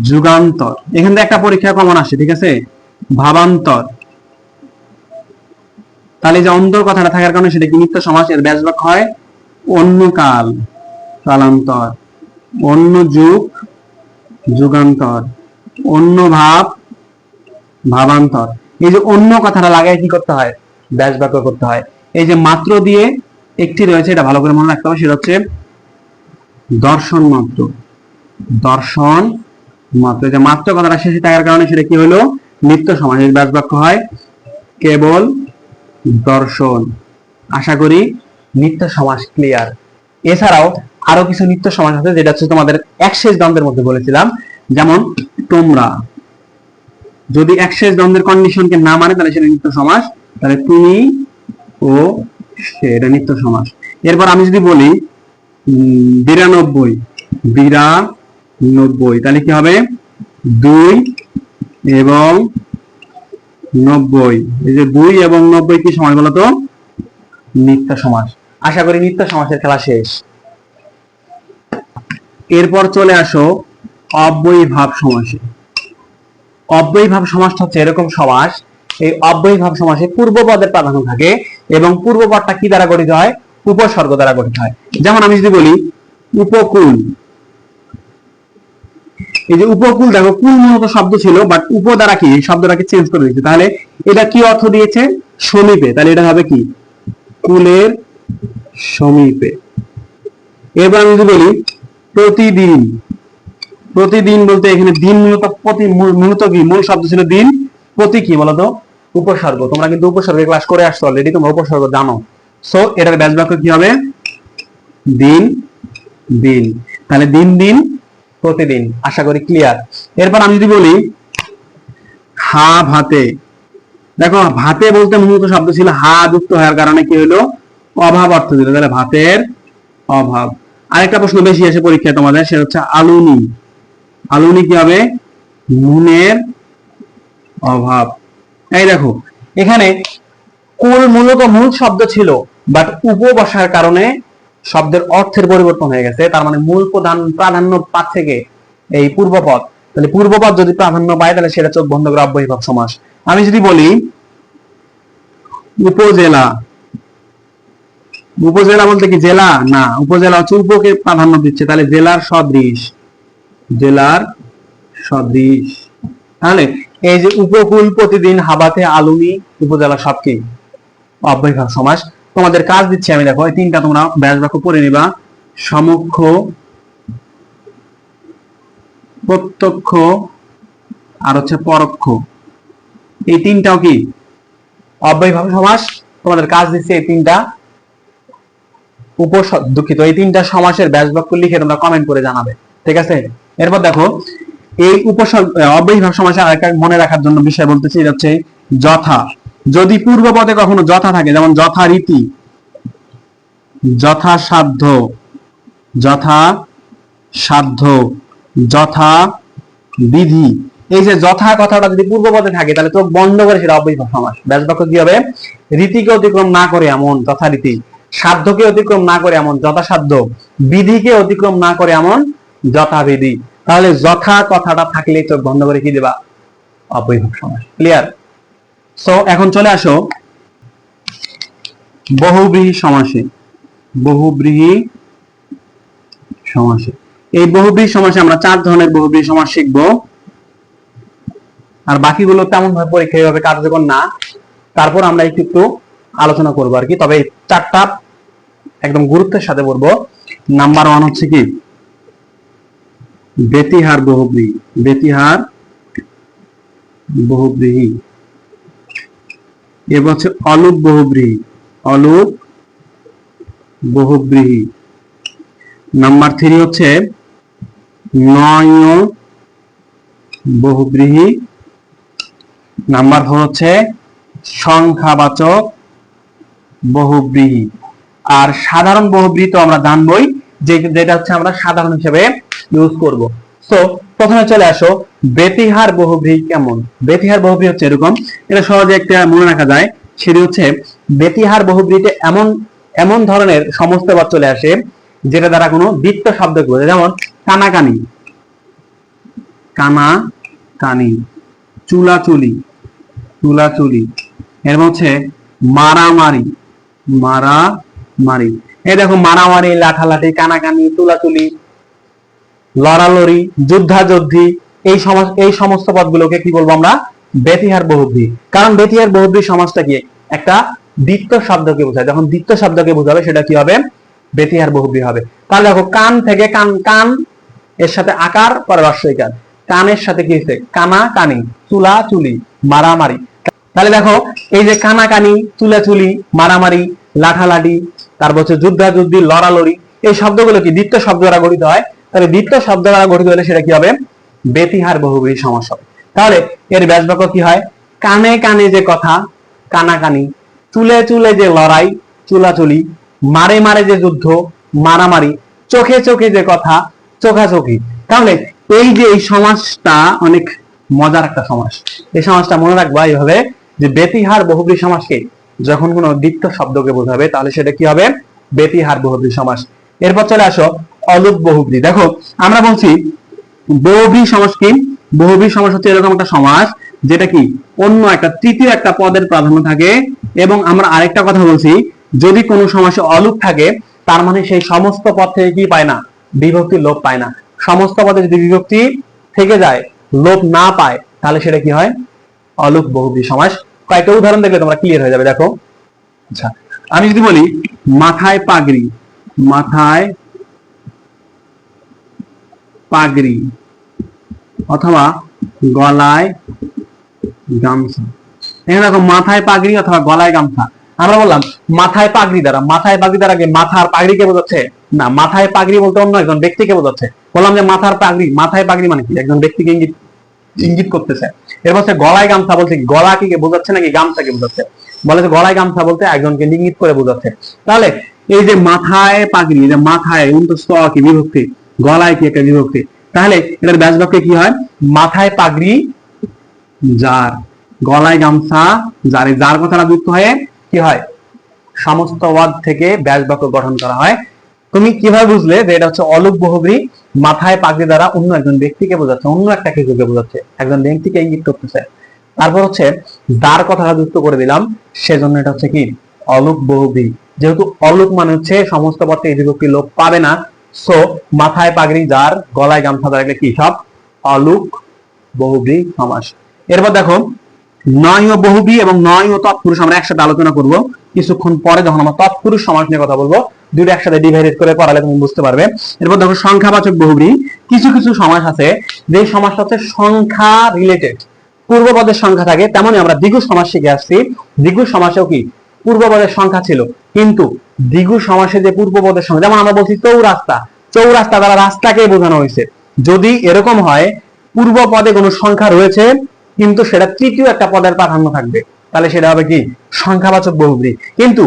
যুগান্তর, এখান থেকে একটা পরীক্ষা কমন আসে, ঠিক আছে, ভাবান্তর। তাহলে যে অন্তর কথাটা থাকার কারণে সেটা কি নিত্য সমাস। এর ব্যাস বাক্য হয় অন্য কাল, কালান্তর, অন্য যুগ, যুগান্তর, অন্য ভাব, ভাবান্তর। এই যে অন্য কথাটা লাগায় কি করতে হয়, ব্যাস বাক্য করতে হয়। এই যে মাত্র দিয়ে একটি রয়েছে, এটা ভালো করে মনে রাখতে হবে, সেটা হচ্ছে দর্শন মাত্র, দর্শন মাত্র। যে মাত্র কথাটা শেষে থাকার কারণে সেটা কি হলো, নিত্য সমাস। এর ব্যাস বাক্য হয় কেবল দর্শন। আশা করি নিত্য সমাস ক্লিয়ার। এছাড়াও আরো কিছু নিত্য সমাস আছে, যেটা হচ্ছে তোমাদের একশেষ দ্বন্দ্বের মধ্যে বলেছিলাম। যেমন তোমরা, যদি একশেষ দ্বন্দ্বের কন্ডিশনকে না মানে তাহলে সেটা নিত্য সমাস। তাহলে তুমি ও সে, এটা নিত্য সমাস। এরপর আমি যদি বলি 92, 92, তাহলে কি হবে 2 এবং 90। এই যে 2 এবং 90 কি সমাস বলতো, নিত্য সমাস। আশা করি নিত্য সমাসের খেলা শেষ। এরপর চলে আসো অব্যয়ীভাব সমাসে। অব্যয়ীভাব সমাসটা হচ্ছে এরকম সমাস, এই অব্যয়ীভাব সমাসে পূর্বপদের প্রাধান্য থাকে এবং পূর্বপদটা কি দ্বারা গঠিত হয়, উপসর্গ দ্বারা গঠিত হয়। যেমন আমি যদি বলি উপকূল, এই যে উপকূল, দেখো কুল মূলত শব্দ ছিল, বাট উপ দ্বারা কি এই শব্দটাকে চেঞ্জ করে দিয়েছে। তাহলে এটা কি অর্থ দিয়েছে, সমীপে। তাহলে এটা হবে কি কুলের সমীপে। এবার আমি যদি বলি প্রতিদিন, প্রতিদিন বলতে এখানে দিন মূলত প্রতি, মূলত কি মূল শব্দ ছিল দিন, প্রতি কি বলতো উপসর্গ। তোমরা কিন্তু উপসর্গের ক্লাস করে আসছো অলরেডি, তোমরা উপসর্গ জানো। সো এটার ব্যাস বাক্য কি হবে, দিন দিন। তাহলে দিন দিন, প্রতিদিন। আশা করি ক্লিয়ার। এরপর আমি যদি বলি হা ভাতে, দেখো ভাতে বলতে মূলত শব্দ ছিল হা যুক্ত হওয়ার কারণে কি হলো, অভাব অর্থ দিল। তাহলে ভাতের অভাব। আরেকটা প্রশ্ন বেশি আসে পরীক্ষায় তোমাদের, সেটা হচ্ছে আলুনি, আলুনি কি হবে, নুনের অভাব। এই দেখো এখানে কুল মূলত মূল শব্দ ছিল, বাট উপ বসার কারণে শব্দের অর্থের পরিবর্তন হয়ে গেছে। তার মানে মূল প্রাধান্য পাচ্ছে কে, এই পূর্বপদ। তাহলে পূর্বপদ যদি প্রাধান্য পায় তাহলে সেটা চোখ বন্ধ করে অব্যয়ীভাব সমাস। আমি যদি বলি উপজেলা, উপজেলা বলতে কি জেলা না, উপজেলা হচ্ছে উপকে প্রাধান্য দিচ্ছে, তাহলে জেলার সদৃশ, জেলার সদৃশ। তাহলে এই যে উপকূল প্রতিদিন হাবাতে আলুনি, উপজেলা সব কি অব্যয়ভাব সমাস। তোমাদের কাজ দিচ্ছি আমি, দেখো এই তিনটা তোমরা ব্যাস বাক্য পড়ে নিবা। সমক্ষ, প্রত্যক্ষ আর হচ্ছে পরোক্ষ, এই তিনটাও কি অব্যয়ভাব সমাস। তোমাদের কাজ দিচ্ছে এই তিনটা দুঃখিত, এই তিনটা সমাসের ব্যাস বাক্য লিখে তোমরা কমেন্ট করে জানাবে, ঠিক আছে। এরপর দেখো এই অব্যয়ভাব সমাসে আরেকটা মনে রাখার জন্য বিষয় বলতেছি, এটা হচ্ছে যথা। যদি পূর্বপদে কখনো যথা থাকে, যেমন যথারীতি, যথাসাধ্য, যথাসাধ্য, যথা বিধি, এই যে যথা কথাটা যদি পূর্বপদে থাকে তাহলে চোখ বন্ধ করে সেটা অব্যয়ভাব সমাস। ব্যাস বাক্য কি হবে? রীতিকে অতিক্রম না করে এমন যথারীতি, সাধ্যকে অতিক্রম না করে এমন যথাসাধ্য, বিধিকে অতিক্রম না করে এমন যথাবিধি। তাহলে যথা কথাটা থাকলে চোখ বন্ধ করে কি দেবা? অব্যয়ভাব সমাস। ক্লিয়ার? সো এখন চলে আসো বহুব্রীহি সমাসে। বহুব্রীহি সমাসে, এই বহুব্রীহি সমাসে আমরা 4 ধরনের বহুব্রীহি সমাস শিখবো, আর বাকিগুলো তেমন ভাবে পরীক্ষা এইভাবে কার্যকর না, তারপর আমরা একটু আলোচনা করবো আর কি। তবে 4টা একদম গুরুত্বের সাথে বলবো। নাম্বার 1 হচ্ছে কি ব্যতিহার বহুব্রীহি, ব্যতিহার বহুব্রীহি। এবার হচ্ছে অলুপ বহুব্রীহি, অলুপ বহুব্রীহি। নাম্বার 3 হচ্ছে নয় বহুব্রীহি। নাম্বার 4 হচ্ছে সংখ্যাবাচক বহুব্রীহি। আর সাধারণ বহুব্রীহি তো আমরা জানবই, যেটা হচ্ছে আমরা সাধারণ হিসেবে ইউজ করব। সো প্রথমে চলে আসো ব্যতিহার বহুব্রীহি কেমন। ব্যতিহার বহুব্রীহি হচ্ছে এরকম, এটা সহজে একটা মনে রাখা যায়। সেটি হচ্ছে ব্যতিহার বহুব্রীহিতে এমন এমন ধরনের সমস্ত পদ চলে আসে যেটা দ্বারা কোনো দ্বিত্ব শব্দকে বোঝায়, যেমন কানাকানি, কানাকানি, চুলাচুলি, চুলাচুলি। এর হচ্ছে মারামারি, মারামারি। এই দেখো মারামারি, লাঠালাঠি, কানাকানি, চুলাচুলি, লড়ালড়ি, যুদ্ধাযুদ্ধি, এই সমস্ত পদগুলোকে কি বলবো আমরা? ব্যতিহার বহুব্রীহি। কারণ ব্যতিহার বহুব্রীহি সমাসটা কি একটা দ্বিত্ব শব্দকে বোঝায়, যখন দ্বিত্ব শব্দকে বোঝাবে সেটা কি হবে? ব্যতিহার বহুব্রীহি হবে। তাহলে দেখো কান থেকে কান, কান এর সাথে আকার পরে রস্বইকার, কানের সাথে কি হচ্ছে? কানাকানি, চুলাচুলি, মারামারি। তাহলে দেখো এই যে কানাকানি, চুলাচুলি, মারামারি, লাঠালাঠি, তারপর হচ্ছে যুদ্ধাযুদ্ধি, লড়ালড়ি, এই শব্দগুলো কি দ্বিত্ব শব্দ দ্বারা গঠিত হয়। তাহলে দ্বিত্ব শব্দ দ্বারা গঠিত হলে সেটা কি হবে? ব্যতিহার বহুব্রীহি সমাস হবে। তাহলে এর ব্যাস বাক্য কি হয়? কানে কানে যে কথা, কানাকানি, চুলে চুলে যে লড়াই, চুলাচুলি, মারে মারে যে যুদ্ধ, মারামারি, চোখে চোখে যে কথা, চোখাচোখি। তাহলে এই যে এই সমাসটা অনেক মজার একটা সমাস। এই সমাসটা মনে রাখবা এইভাবে, যে ব্যতিহার বহুব্রীহি সমাসকে যখন কোনো দ্বিত্ব শব্দকে বোঝাবে তাহলে সেটা কি হবে? ব্যতিহার বহুব্রীহি সমাস। এরপর চলে আসো অলুপ বহুব্রীহি। দেখো আমরা বলছি বহুব্রীহি সমাস কি? বহুব্রীহি সমাস হচ্ছে এরকম একটা সমাস যেটা কি অন্য একটা তৃতীয় একটা পদের প্রাধান্য থাকে। এবং আমরা আরেকটা কথা বলছি, যদি কোনো সমাসে অলুপ থাকে তার মানে সেই সমস্ত পদ থেকে কি পায় না? বিভক্তি লোপ পায় না। সমস্ত পদে যদি বিভক্তি থেকে যায়, লোপ না পায়, তাহলে সেটা কি হয়? অলুপ বহুব্রীহি সমাস। কয়েকটা উদাহরণ দেখলে তোমরা ক্লিয়ার হয়ে যাবে। দেখো, আচ্ছা আমি যদি বলি মাথায় পাগড়ি, মাথায় পাগড়ি, অথবা গলায় গামছা। এখানে দেখো মাথায় পাগড়ি অথবা গলায় গামছা। আমরা বললাম মাথায় পাগড়ি দ্বারা, মাথায় পাগড়ি দ্বারা কি মাথার পাগড়িকে বোঝাচ্ছে? না, মাথায় পাগড়ি বলতে অন্য একজন ব্যক্তিকে বোঝাচ্ছে। বললাম যে মাথার পাগড়ি, মাথায় পাগড়ি মানে কি? একজন ব্যক্তিকে ইঙ্গিত করতেছে। এরপর হচ্ছে গলায় গামছা বলতে গলা কি বোঝাচ্ছে নাকি গামছাকে বোঝাচ্ছে? বলে যে গলায় গামছা বলতে একজনকে ইঙ্গিত করে বোঝাচ্ছে। তাহলে এই যে মাথায় পাগড়ি, যে মাথায় অন্তস্থ কি বিভক্তি, গলায় কি একটা বিভক্তি, তাহলে এটার ব্যাস বাক্যে কি হয়? মাথায় পাগড়ি যার, গলায় গামছা যার। যার কথাটা যুক্ত হয়ে কি হয়? সমস্ত পদ থেকে ব্যাস বাক্য গঠন করা হয়। তুমি কিভাবে বুঝলে যে এটা হচ্ছে অলুপ বহুব্রীহি? মাথায় পাগড়ি দ্বারা অন্য একজন ব্যক্তিকে বোঝাচ্ছে, অন্য একটা কিছুকে বোঝাচ্ছে, একজন ব্যক্তিকে ইঙ্গিত করতেছে। তারপর হচ্ছে যার কথাটা যুক্ত করে দিলাম, সেজন্য এটা হচ্ছে কি অলুপ বহুব্রীহি। যেহেতু অলুক মানে হচ্ছে সমস্ত পদ থেকে বিভক্তি লোপ পাবে না, সো মাথায় পাগড়ি যার, গলায় গামছা যার, কি সব অলুক বহুব্রী সমাস। এরপর দেখো নয় ও বহুব্রী এবং নয় ও তৎপুরুষ আমরা একসাথে আলোচনা করব কিছুক্ষণ পরে, যখন আমরা তৎপুরুষ সমাস নিয়ে কথা বলবো। দুটো একসাথে ডিভাইড করে পড়ালে তুমি বুঝতে পারবে। এরপর দেখো সংখ্যাবাচক বহুব্রী। কিছু কিছু সমাস আছে যে সমাসটা হচ্ছে সংখ্যা রিলেটেড, পূর্বপদের সংখ্যা থাকে, তেমনই আমরা দ্বিগু সমাস শিখে আসছি। দ্বিগু সমাসেও কি পূর্বপদের সংখ্যা ছিল, কিন্তু দ্বিগু সমাসে যে পূর্বপদের সংখ্যা, যেমন আমরা বলছি চৌরাস্তা, চৌরাস্তা দ্বারা রাস্তাকে বোঝানো হয়েছে। যদি এরকম হয় পূর্ব পদে কোনো সংখ্যা রয়েছে কিন্তু সেটা তৃতীয় একটা পদের প্রাধান্য থাকবে, তাহলে সেটা হবে কি সংখ্যাবাচক বহুব্রী। কিন্তু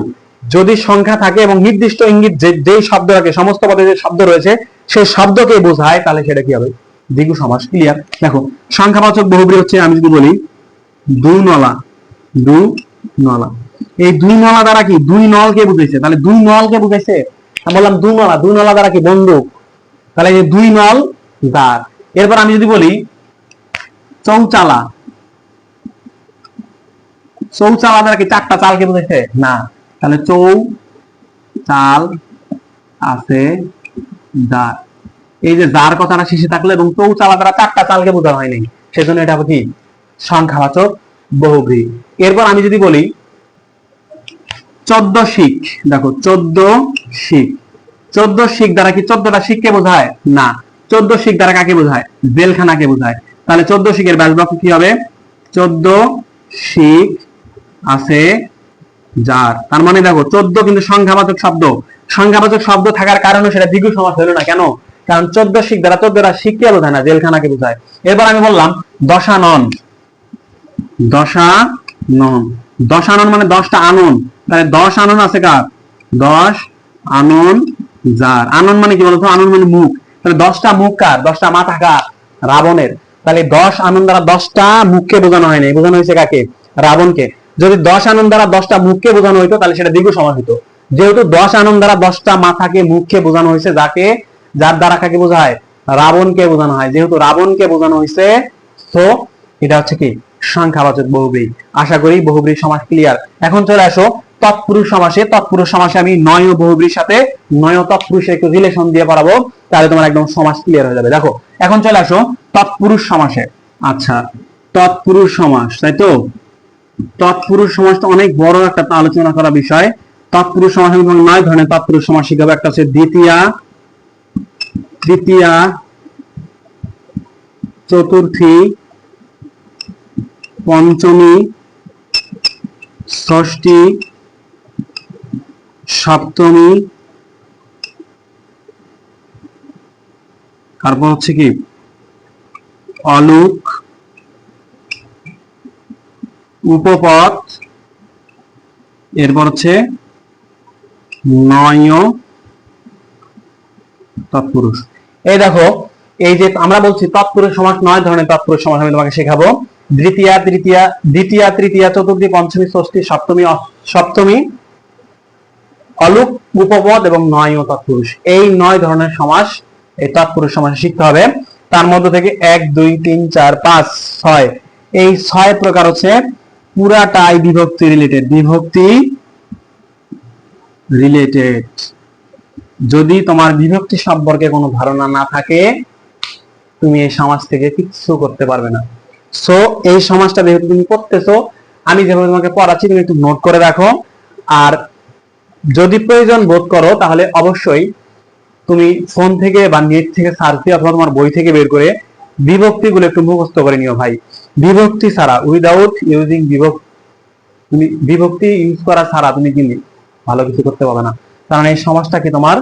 যদি সংখ্যা থাকে এবং নির্দিষ্ট ইঙ্গিত যেই শব্দ রাখে, সমস্ত পদে যে শব্দ রয়েছে সেই শব্দকে বোঝায়, তাহলে সেটা কি হবে দ্বিগু সমাস। ক্লিয়ার? দেখো সংখ্যাবাচক বহুব্রী হচ্ছে, আমি যদি বলি দুই নলা, দুই নলা, এই দুই নলা দ্বারা কি দুই নলকে বুঝাইছে, তাহলে দুই নলকে বুঝাইছে। আমি বললাম দুই নলা, দুই নলা দ্বারা কি বন্দুক, তাহলে এই দুই নল দাঁড়। এরপর আমি যদি বলি চৌচালা, চৌচালা দ্বারা কি চারটা চালকে বুঝাইছে? না, তাহলে চৌ চাল আছে দাঁড়, এই যে যার কথাটা শেষে থাকলো এবং চৌচালা দ্বারা চারটা চালকে বোঝানো হয়নি, সেজন্য এটা হবে কি সংখ্যাবাচক বহুব্রী। এরপর আমি যদি বলি 14 শিখ, দেখো 14 শিখ, 14 শিখ দ্বারা কি 14টা শিখকে বোঝায়? না, 14 শিখ দ্বারা কাকে বোঝায়? জেলখানাকে বোঝায়। তাহলে 14 শিখের ব্যাসবাক্য কি হবে? 14 শিখ আছে যার। তার মানে দেখো 14 কিন্তু সংখ্যাবাচক শব্দ, সংখ্যাবাচক শব্দ থাকার কারণে সেটা দ্বিগু সমাস হলো না। কেন? কারণ 14 শিখ দ্বারা 14টা শিখকে বোঝায় না, জেলখানাকে বোঝায়। এরপর আমি বললাম দশানন, দশানন, দশানন মানে 10টা আনন, তাহলে 10 আনন আছে কার? 10 আনন যার। আনন মানে কি বলতো? আনন মানে মুখ, তাহলে 10টা মুখ কার? 10টা মাথা কার? রাবণের। তাহলে 10 আনন দ্বারা 10টা মুখকে বোঝানো হয়নি, বোঝানো হয়েছে কাকে? রাবণকে। যদি 10 আনন দ্বারা 10টা মুখকে বোঝানো হইতো তাহলে সেটা দ্বিগু সমাস হতো। যেহেতু 10 আনন দ্বারা 10টা মাথাকে, মুখকে বোঝানো হয়েছে, যাকে, যার দ্বারা কাকে বোঝায়? রাবণকে বোঝানো হয়। যেহেতু রাবণকে বোঝানো হয়েছে, তো এটা হচ্ছে কি সংখ্যাবাচক বহুব্রী। আশা করি বহুব্রী সমাস ক্লিয়ার। এখন চলে আসো তৎপুরুষ সমাসে। তৎপুরুষ সমাসে আমি নয় ও বহুব্রীর সাথে নয় ও তৎপুরুষের একটু রিলেশন দিয়ে পড়াবো, তাহলে তোমার একদম সমাস ক্লিয়ার হয়ে যাবে। দেখো এখন চলে আসো তৎপুরুষ সমাসে। আচ্ছা, তৎপুরুষ সমাস, তাই তো? তৎপুরুষ সমাসটা অনেক বড় একটা আলোচনা করা বিষয়। তৎপুরুষ সমাস আমি তোমাকে 9 ধরনের তৎপুরুষ সমাস শিখাবো। একটা হচ্ছে দ্বিতীয়া, তৃতীয়া, চতুর্থী, পঞ্চমী, ষষ্ঠী, সপ্তমী, তারপর হচ্ছে কি অলুক, উপপদ, এরপর হচ্ছে নয় তৎপুরুষ। এই দেখো, এই যে আমরা বলছি তৎপুরুষ সমাস 9 ধরনের তৎপুরুষ সমাস আমি তোমাকে শেখাবো। দ্বিতীয়া, তৃতীয়া, দ্বিতীয়া, তৃতীয়া, চতুর্থী, পঞ্চমী, ষষ্ঠী, সপ্তমী, সপ্তমী, অলুক, উপপদ এবং নয় তৎপুরুষ। এই 9 ধরনের সমাস এই তৎপুরুষ সমাসে শিখতে হবে। তার মধ্যে থেকে 1 2 3 4 5 6, এই 6 প্রকার হচ্ছে পুরাটাই বিভক্তি রিলেটেড, বিভক্তি রিলেটেড। যদি তোমার বিভক্তি সম্পর্কে কোনো ধারণা না থাকে, তুমি এই সমাজ থেকে কিছু করতে পারবে না। সো এই সমাজটা যেহেতু তুমি করতেছো, আমি যেভাবে তোমাকে পড়াচ্ছি তুমি একটু নোট করে রাখো। আর যদি প্রয়োজন বোধ করো তাহলে অবশ্যই তুমি ফোন থেকে বা নেট থেকে সার্চ দিয়ে অথবা তোমার বই থেকে বের করে বিভক্তিগুলো একটু মুখস্থ করে নিও ভাই। বিভক্তি ছাড়া, উইদাউট ইউজিং বিভক্তি, তুমি বিভক্তি ইউজ করা ছাড়া তুমি কি ভালো কিছু করতে পারবে না। কারণ এই সমাজটা কি তোমার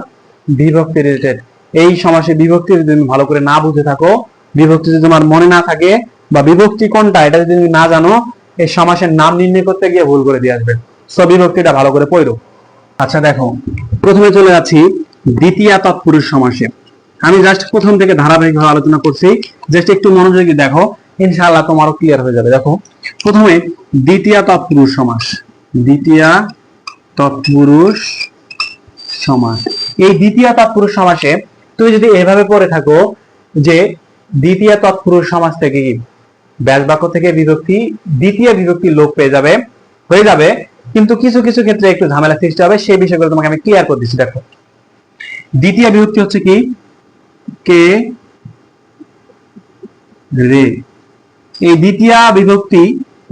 বিভক্তি রিলেটেড। এই সমাসে বিভক্তি যদি তুমি ভালো করে না বুঝে থাকো, বিভক্তি যদি তোমার মনে না থাকে, বা বিভক্তি কোনটা এটা যদি তুমি না জানো, এই সমাসের নাম নির্ণয় করতে গিয়ে ভুল করে দিয়ে আসবে। সো বিভক্তিটা ভালো করে পড়ো। আচ্ছা দেখো, প্রথমে চলে যাচ্ছি দ্বিতীয়া তৎপুরুষ সমাসে। আমি জাস্ট প্রথম থেকে ধারাবাহিকভাবে আলোচনা করছি, জাস্ট একটু মনোযোগী দেখো, ইনশাআল্লাহ তোমারও ক্লিয়ার হয়ে যাবে। দেখো প্রথমে দ্বিতীয়া তৎপুরুষ সমাস, দ্বিতীয়া তৎপুরুষ সমাস। এই দ্বিতীয় তৎপুরুষ সমাসে তুমি যদি এভাবে পড়ে থাকো যে দ্বিতীয় তৎপুরুষ সমাস থেকে ব্যাস বাক্য থেকে বিভক্তি, দ্বিতীয় বিভক্তি লোপ পেয়ে যাবে, হয়ে যাবে কিন্তু কিছু কিছু ক্ষেত্রে একটু ঝামেলা সৃষ্টি হবে, সেই বিষয়গুলো তোমাকে আমি ক্লিয়ার করে দিচ্ছি। দেখো, দ্বিতীয় বিভক্তি হচ্ছে কি, কে রে। এই দ্বিতীয় বিভক্তি,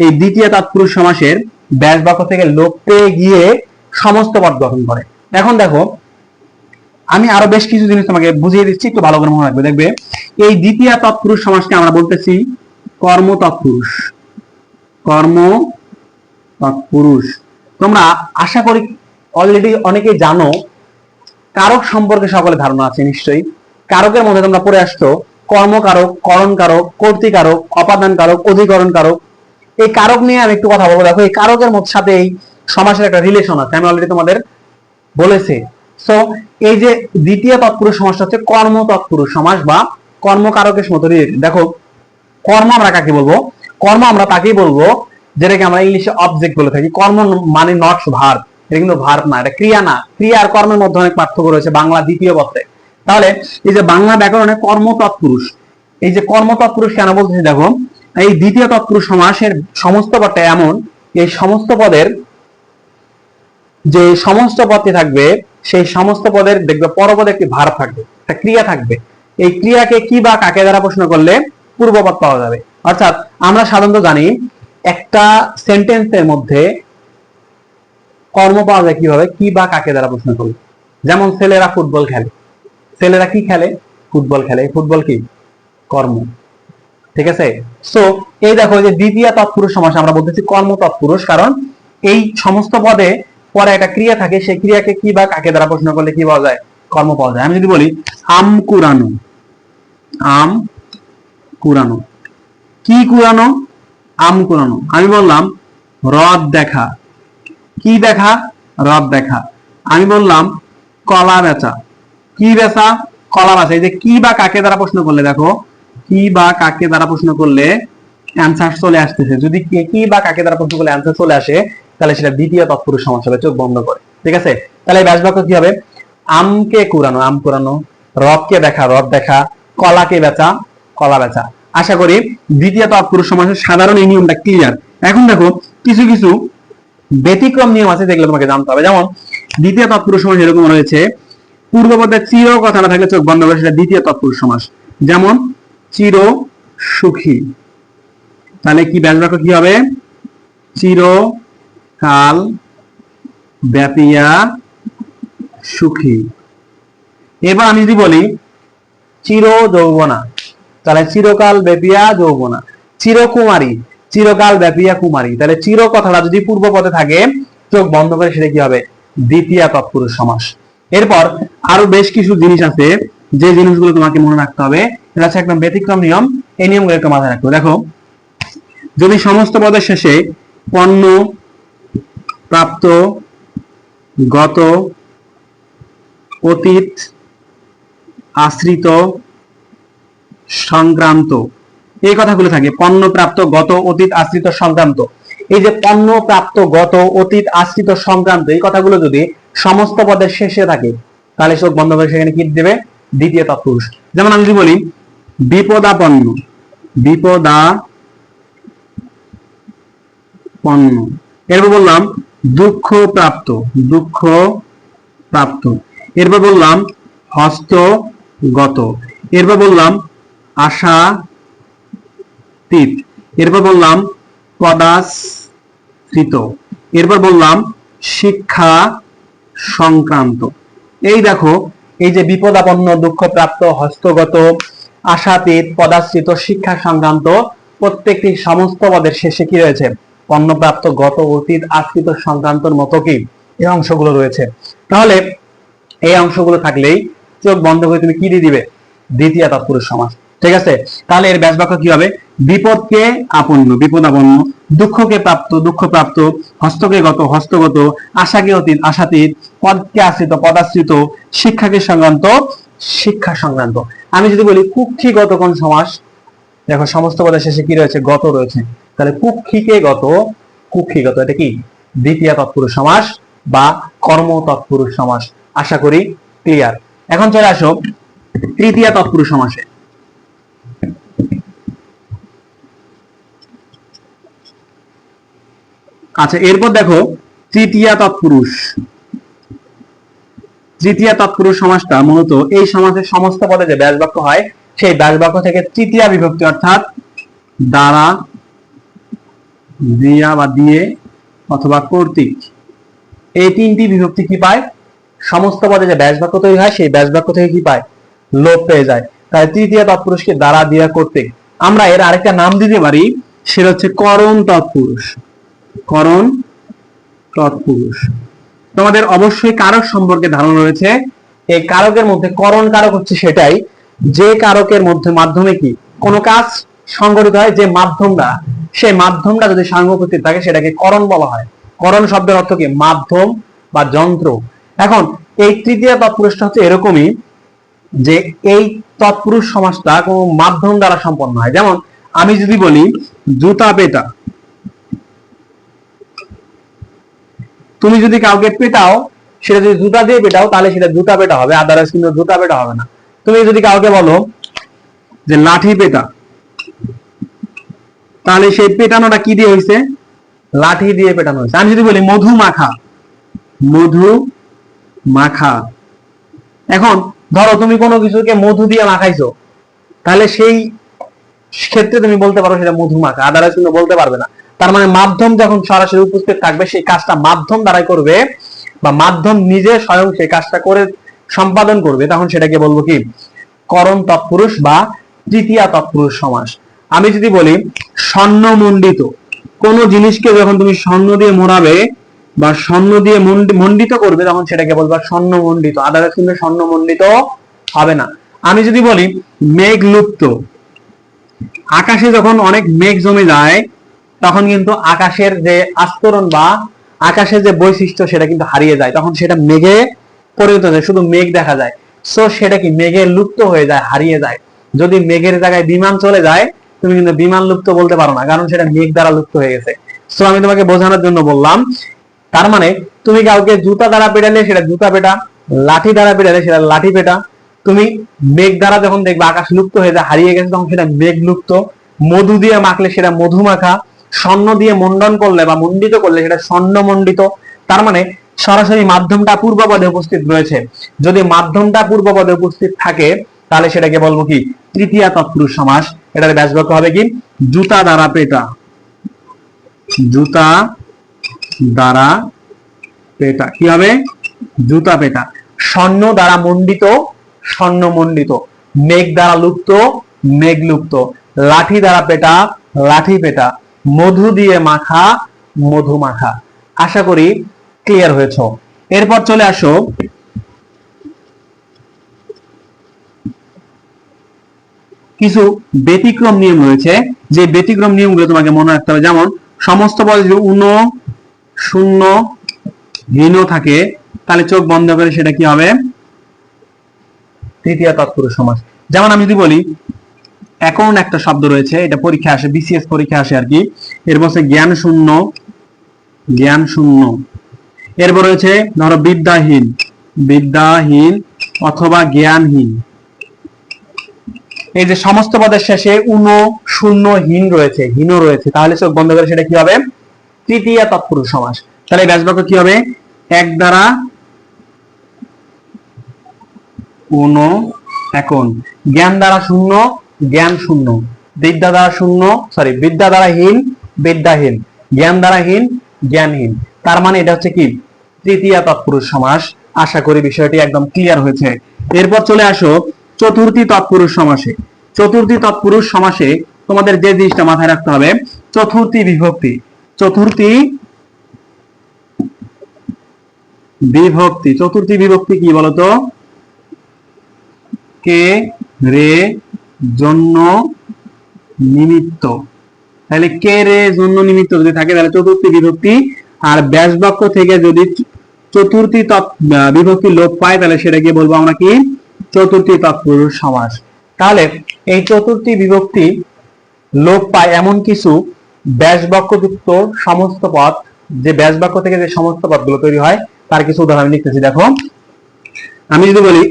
এই দ্বিতীয় তৎপুরুষ সমাসের ব্যাস বাক্য থেকে লোপ পেয়ে গিয়ে সমস্ত পদ গঠন করে। এখন দেখো, আমি আরো বেশ কিছু জিনিস তোমাকে বুঝিয়ে দিচ্ছি, একটু ভালো করে মনে রাখবে। দেখবে, এই দ্বিতীয় তৎপুরুষ সমাসকে আমরা বলতেছি কর্ম তৎপুরুষ। কর্ম তৎপুরুষ। তোমরা আশা করি অলরেডি অনেকেই জানো, কারক সম্পর্কে সকলের ধারণা আছে নিশ্চয়ই। কারকের মধ্যে তোমরা পড়ে আসছো কর্মকারক, করণকারক, কর্তৃকারক, অপাদানকারক, অধিকরণকারক। এই কারক নিয়ে আমি একটু কথা বলবো। দেখো, এই কারকের মধ্যে সাথে এই সমাসের একটা রিলেশন আছে, আমি অলরেডি তোমাদের বলেছি। সো এই যে দ্বিতীয় তৎপুরুষ সমাসটা হচ্ছে কর্ম তৎপুরুষ সমাস বা কর্মকারকের মতো রিলেটেড। দেখো, কর্ম আমরা কাকে বলবো? কর্ম আমরা তাকেই বলবো যেটাকে আমরা ইংলিশে অবজেক্ট বলে থাকি। কর্ম মানে নট ভার্ব, এটা কিন্তু ভার্ব না, এটা ক্রিয়া না। ক্রিয়া আর কর্মের মধ্যে অনেক পার্থক্য রয়েছে বাংলা দ্বিতীয় পত্রে। তাহলে এই যে বাংলা ব্যাকরণে কর্ম তৎপুরুষ, এই যে কর্ম তৎপুরুষ কেন বলতেছি, দেখো এই দ্বিতীয় তৎপুরুষ সমাসের সমস্ত পদটা এমন, এই সমস্ত পদের যে সমস্ত পদটি থাকবে, সেই সমস্ত পদের দেখবে পরপদে একটি ভার্ব থাকবে, একটা ক্রিয়া থাকবে। এই ক্রিয়াকে কি বা কাকে দ্বারা প্রশ্ন করলে পূর্বপদ পাওয়া যাবে। অর্থাৎ আমরা সাধারণত জানি একটা সেন্টেন্সের মধ্যে কর্ম পাওয়া যায় কিভাবে, কি বা কাকে দ্বারা প্রশ্ন করলে। যেমন ছেলেরা ফুটবল খেলে, ছেলেরা কি খেলে? ফুটবল খেলে। ফুটবল কি? কর্ম। ঠিক আছে। সো এই দেখো, যে দ্বিতীয় তৎপুরুষ সমাস আমরা বলতেছি কর্ম তৎপুরুষ, কারণ এই সমস্ত পদে পরে একটা ক্রিয়া থাকে, সেই ক্রিয়াকে কি বা কাকে দ্বারা প্রশ্ন করলে কি পাওয়া যায়? কর্ম পাওয়া যায়। আমি যদি বলি আম কুড়ানো, আম কুড়ানো, কি কুড়ানো? আম কুড়ানো। আমি বললাম হ্রদ দেখা, কি দেখা? হ্রদ দেখা। আমি বললাম কলা বেচা, কি বেচা? কলা বেচা। এই যে কি বা কাকে দ্বারা প্রশ্ন করলে, দেখো কি বা কাকে দ্বারা প্রশ্ন করলে অ্যান্সার চলে আসতেছে। যদি কি বা কাকে দ্বারা প্রশ্ন করলে অ্যান্সার চলে আসে, তাহলে সেটা দ্বিতীয় তৎপুরুষ সমাস হবে, চোখ বন্ধ করে। ঠিক আছে। তাহলে এই ব্যাস বাক্য কি হবে? আমকে কুড়ানো, আম কুড়ানো, হ্রদকে দেখা, হ্রদ দেখা, কলাকে বেচা, কলা বেচা। আশা করি দ্বিতীয় তৎপুরুষ সমাসের সাধারণ এই নিয়মটা ক্লিয়ার। এখন দেখো, কিছু কিছু ব্যতিক্রম নিয়ম আছে যেগুলো তোমাকে জানতে হবে। যেমন দ্বিতীয় তৎপুরুষ সমাস এরকম রয়েছে, পূর্বপদের চির কথা না থাকলে চোখ বন্ধ করে সেটা দ্বিতীয় তৎপুরুষ সমাস। যেমন চির সুখী, তাহলে কি ব্যাস বাক্য কি হবে? চিরকাল ব্যাপিয়া সুখী। এবার আমি যদি বলি চির যৌবনা, তাহলে চিরকাল ব্যাপিয়া যৌবনা। চিরকুমারী, চিরকাল ব্যাপিয়া কুমারী। তাহলে চির কথাটা যদি পূর্ব পদে থাকে, চোখ বন্ধ করে সেটা কি হবে? দ্বিতীয় তৎপুরুষ সমাস। এরপর আরো বেশ কিছু জিনিস আছে, যে জিনিসগুলো তোমাকে মনে রাখতে হবে, এটা হচ্ছে একদম ব্যতিক্রম নিয়ম। এই নিয়মগুলো একটু মাথায় রাখতে হবে। দেখো, যদি সমস্ত পদের শেষে পণ্য, প্রাপ্ত, গত, অতীত, আশ্রিত, সংক্রান্ত, এই কথাগুলো থাকে, পণ্য, প্রাপ্ত, গত, অতীত, আশ্রিত, সংক্রান্ত। এই যে পণ্য, প্রাপ্ত, গত, অতীত, আশ্রিত, সংক্রান্ত, এই কথাগুলো যদি সমস্ত পদের শেষে থাকে, তাহলে চোখ বন্ধ করে সেখানে কি দেবে? দ্বিতীয় তৎপুরুষ। যেমন আমি যদি বলি বিপদাপন্ন, বিপদাপন্ন। এরপর বললাম দুঃখ প্রাপ্ত, দুঃখ প্রাপ্ত। এরপর বললাম হস্তগত। এরপর বললাম আশাতীত। এরপর বললাম পদাশ্রিত। এরপর বললাম শিক্ষা সংক্রান্ত। এই দেখো, এই যে বিপদাপন্ন, দুঃখপ্রাপ্ত, হস্তগত, আশাতীত, পদাশ্রিত, শিক্ষা সংক্রান্ত, প্রত্যেকটি সমস্ত পদের শেষে কি রয়েছে? পণ্যপ্রাপ্ত, গত, অতীত, আশ্রিত, সংক্রান্তর মতো কি এই অংশগুলো রয়েছে। তাহলে এই অংশগুলো থাকলেই চোখ বন্ধ করে তুমি কি দিয়ে দিবে? দ্বিতীয় তৎপুরুষ সমাস। ঠিক আছে। তাহলে এর ব্যাস বাক্য কি হবে? বিপদকে আপন্ন, বিপদাপন্ন, দুঃখকে প্রাপ্ত, দুঃখপ্রাপ্ত, হস্তকে গত, হস্তগত, আশাকে অতীত, আশাতীত, পদকে আশ্রিত, পদাশ্রিত, শিক্ষাকে সংক্রান্ত, শিক্ষা সংক্রান্ত। আমি যদি বলি কুক্ষিগত কোন সমাস, দেখো সমস্ত পদের শেষে কি রয়েছে? গত রয়েছে। তাহলে কুক্ষিকে গত, কুক্ষিগত, এটা কি? দ্বিতীয় তৎপুরুষ সমাস বা কর্ম তৎপুরুষ সমাস। আশা করি ক্লিয়ার। এখন চলে আসো তৃতীয় তৎপুরুষ সমাসে। আচ্ছা, এরপর দেখো তৃতীয়া তৎপুরুষ। তৃতীয়া তৎপুরুষ সমাসটা মূলত এই সমাসের সমস্ত পদে যে ব্যাস বাক্য হয় সেই ব্যাস বাক্য থেকে তৃতীয়া বিভক্তি অর্থাৎ দ্বারা, দিয়া বা দিয়ে অথবা কর্তৃক, এই তিনটি বিভক্তি কি পায়? সমস্ত পদে যে ব্যাস বাক্য তৈরি হয় সেই ব্যাস বাক্য থেকে কি পায়? লোপ পেয়ে যায়। তাই তৃতীয় তৎপুরুষকে দ্বারা, দিয়া, কর্তৃক। আমরা এর আরেকটা নাম দিতে পারি, সেটা হচ্ছে করণ তৎপুরুষ। করণ তৎপুরুষ। তোমাদের অবশ্যই কারক সম্পর্কে ধারণা রয়েছে। এই কারকের মধ্যে করণ কারক হচ্ছে সেটাই যে কারকের মধ্যে মাধ্যমে কি কোনো কাজ সংঘটিত হয়, যে মাধ্যমটা, সেই মাধ্যমটা যদি সাংঘাতিক থাকে সেটাকে করণ বলা হয়। করণ শব্দের অর্থ কি? মাধ্যম বা যন্ত্র। এখন এই তৃতীয় তৎপুরুষটা হচ্ছে এরকমই যে এই তৎপুরুষ সমাসটা কোন মাধ্যম দ্বারা সম্পন্ন হয়। যেমন আমি যদি বলি জুতা পেটা, তুমি যদি কাউকে পেটাও, সেটা যদি জুতা দিয়ে পেটাও তাহলে সেটা জুতা পেটা হবে, আদারওয়াইজ কিন্তু জুতা পেটা হবে না। তুমি যদি কাউকে বলো যে লাঠি পেটা, তাহলে সেই পেটানোটা কি দিয়ে হয়েছে? লাঠি দিয়ে পেটানো হয়েছে। আমি যদি বলি মধু মাখা, মধু মাখা, এখন ধরো তুমি কোনো কিছুকে মধু দিয়ে মাখাইছো, তাহলে সেই ক্ষেত্রে তুমি বলতে পারো সেটা মধু মাখা, আদারওয়াইজ কিন্তু বলতে পারবে না। তার মানে মাধ্যম যখন সরাসরি উপস্থিত থাকবে সেই কাজটা মাধ্যম দ্বারাই করবে, বা মাধ্যম নিজে স্বয়ং সেই কাজটা করে সম্পাদন করবে, তখন সেটাকে বলবো কি? করণ তৎপুরুষ বা তৃতীয়া তৎপুরুষ সমাস। আমি যদি বলি স্বর্ণমণ্ডিত, কোন জিনিসকে যখন তুমি স্বর্ণ দিয়ে মোড়াবে বা স্বর্ণ দিয়ে মণ্ডিত করবে তখন সেটাকে বলবা স্বর্ণমণ্ডিত, আদারওয়াইজ কিন্তু স্বর্ণমণ্ডিত হবে না। আমি যদি বলি মেঘ লুপ্ত, আকাশে যখন অনেক মেঘ জমে যায় তখন কিন্তু আকাশের যে আস্তরণ বা আকাশের যে বৈশিষ্ট্য সেটা কিন্তু হারিয়ে যায়, তখন সেটা মেঘে পরিণত হয়, শুধু মেঘ দেখা যায়। সো সেটা কি? মেঘে লুপ্ত হয়ে যায়, হারিয়ে যায়। যদি মেঘের জায়গায় বিমান চলে যায় তুমি কিন্তু বিমান লুপ্ত বলতে পারো না, কারণ সেটা মেঘ দ্বারা লুপ্ত হয়ে গেছে। সো আমি তোমাকে বোঝানোর জন্য বললাম। তার মানে তুমি কাউকে জুতা দ্বারা পেটালে সেটা জুতা পেটা, লাঠি দ্বারা পেটালে সেটা লাঠি পেটা। তুমি মেঘ দ্বারা যখন দেখবে আকাশ লুপ্ত হয়ে যায়, হারিয়ে গেছে, তখন সেটা মেঘ লুপ্ত। মধু দিয়ে মাখলে সেটা মধু মাখা, স্বর্ণ দিয়ে মন্ডন করলে বা মণ্ডিত করলে সেটা স্বর্ণমণ্ডিত। তার মানে সরাসরি মাধ্যমটা পূর্বপদে উপস্থিত রয়েছে। যদি মাধ্যমটা পূর্বপদে উপস্থিত থাকে তাহলে সেটাকে বলবো কি? তৃতীয়া তৎপুরুষ সমাস। এটার ব্যাস বাক্য হবে কি? জুতা দ্বারা পেটা, জুতা দ্বারা পেটা। কি হবে? জুতা পেটা। স্বর্ণ দ্বারা মণ্ডিত, স্বর্ণমণ্ডিত। মেঘ দ্বারা লুপ্ত, মেঘ লুপ্ত। লাঠি দ্বারা পেটা, লাঠি পেটা। মধু দিয়ে মাখা, মধু মাখা। আশা করি ক্লিয়ার হয়েছে। এরপর চলে আসো কিছু ব্যতিক্রম নিয়ম রয়েছে, যে ব্যতিক্রম নিয়মগুলো তোমাকে মনে রাখতে হবে। যেমন সমস্ত পদে যদি উন, শূন্য, হীন থাকে তাহলে চোখ বন্ধ করে সেটা কি হবে? তৃতীয় তৎপুরুষ সমাস। যেমন আমি যদি বলি এখন একটা শব্দ রয়েছে, এটা পরীক্ষা আসে, বিসিএস পরীক্ষা আসে আর কি। এরপর জ্ঞান শূন্য, জ্ঞান শূন্য। এরপর রয়েছে ধরো বিদ্যাহীন, বিদ্যাহীন অথবা জ্ঞানহীন। এই যে সমস্ত পদের শেষে উন, শূন্য, হীন রয়েছে, হীন রয়েছে, তাহলে চোখ বন্ধ করে সেটা কি হবে? তৃতীয় তৎপুরুষ সমাস। তাহলে ব্যাস বাক্য কি হবে? এক দ্বারা উন, এখন। জ্ঞান দ্বারা শূন্য, জ্ঞান শূন্য। বিদ্যা দ্বারা শূন্য, সরি, বিদ্যা দ্বারা হীন, বিদ্যাহীন। জ্ঞান দ্বারা হীন, জ্ঞানহীন। তার মানে এটা হচ্ছে কি? তৃতীয় তৎপুরুষ সমাস। আশা করি বিষয়টি একদম ক্লিয়ার হয়েছে। এরপর চলে আসো চতুর্থী তৎপুরুষ সমাসে। চতুর্থী তৎপুরুষ সমাসে তোমাদের যে জিনিসটা মাথায় রাখতে হবে, চতুর্থী বিভক্তি। চতুর্থী বিভক্তি, চতুর্থী বিভক্তি কি বলতো? কে, রে, জন্য, নিমিত্ত। তাহলে কে, রে, জন্য, নিমিত্ত যদি থাকে তাহলে চতুর্থী বিভক্তি। আর ব্যাস বাক্য থেকে যদি চতুর্থী বিভক্তি লোপ পায় তাহলে সেটাকে বলবো আমরা কি? চতুর্থী তৎপুরুষ সমাস। তাহলে এই চতুর্থী বিভক্তি লোপ পায় এমন কিছু ব্যাস বাক্যযুক্ত সমস্ত পদ, যে ব্যাস বাক্য থেকে যে সমস্ত পদগুলো তৈরি হয় তার কিছু উদাহরণ আমি লিখতেছি। দেখো আমি যদি বলি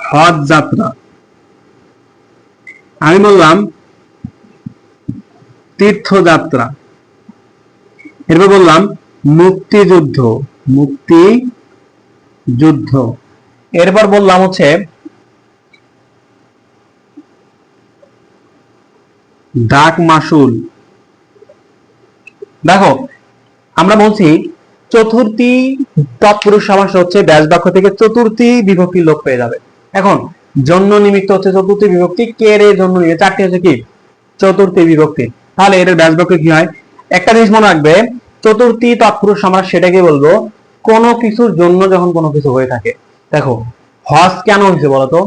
হজ যাত্রা, আমি বললাম তীর্থযাত্রা, এরপর বললাম মুক্তিযুদ্ধ, মুক্তিযুদ্ধ। এরপর বললাম হচ্ছে ডাক মাসুল। দেখো আমরা বলছি চতুর্থী তৎপুরুষ সমাস হচ্ছে ব্যাস বাক্য থেকে চতুর্থী বিভক্তি লোপ পেয়ে যাবে। এখন জন্য নিমিত্ত হচ্ছে চতুর্থী বিভক্তি, কে রে জন্য নিমিত্ত, চারটি হচ্ছে কি চতুর্থী বিভক্তি। তাহলে এর ব্যাস বাক্য কি হয়? একটা জিনিস মনে রাখবে, চতুর্থী তৎপুরুষ সমাস সেটাকে বলবো কোনো কিছুর জন্য যখন কোনো কিছু হয়ে থাকে। দেখো হজ কেন হয়েছে বলতো?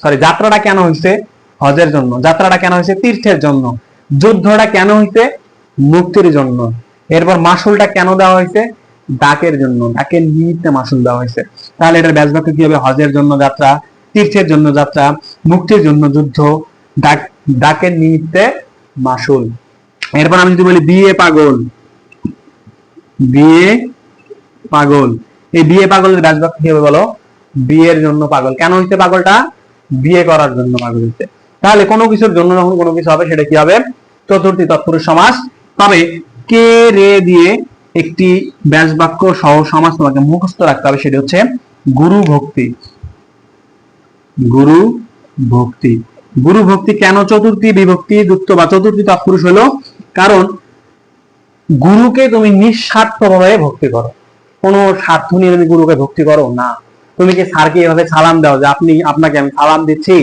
সরি, যাত্রাটা কেন হয়েছে? হজের জন্য। যাত্রাটা কেন হয়েছে? তীর্থের জন্য। যুদ্ধটা কেন হয়েছে? মুক্তির জন্য। এরপর মাসুলটা কেন দেওয়া হয়েছে? ডাকের জন্য, ডাকের নিমিত্তে মাসুল দেওয়া হয়েছে। তাহলে এটার ব্যাস বাক্য কি হবে? হজের জন্য যাত্রা, তীর্থের জন্য যাত্রা, মুক্তির জন্য যুদ্ধ, ডাকের নিমিত্তে মাসুল। এরপর আমি যদি বলি বিয়ে পাগল, বিয়ে পাগল, এই বিয়ে পাগলের ব্যাস বাক্য কি হবে বলো? বিয়ের জন্য পাগল। কেন হয়েছে পাগলটা? বিয়ে করার জন্য পাগল হয়েছে। তাহলে কোনো কিছুর জন্য যখন কোনো কিছু হবে সেটা কি হবে? চতুর্থী তৎপুরুষ সমাস। তবে কে রে দিয়ে একটি ব্যাস বাক্য সহ সমাস তোমাকে মুখস্থ রাখতে হবে, সেটা হচ্ছে গুরু ভক্তি। গুরু ভক্তি, গুরু ভক্তি কেন চতুর্থী বিভক্তি যুক্ত বা চতুর্থী তৎপুরুষ হলো? কারণ গুরুকে তুমি নিঃস্বার্থভাবে ভক্তি করো, কোনো স্বার্থ নিয়ে তুমি গুরুকে ভক্তি করো না। তুমি কি স্যারকে এভাবে সালাম দাও যে আপনাকে আমি সালাম দিচ্ছি,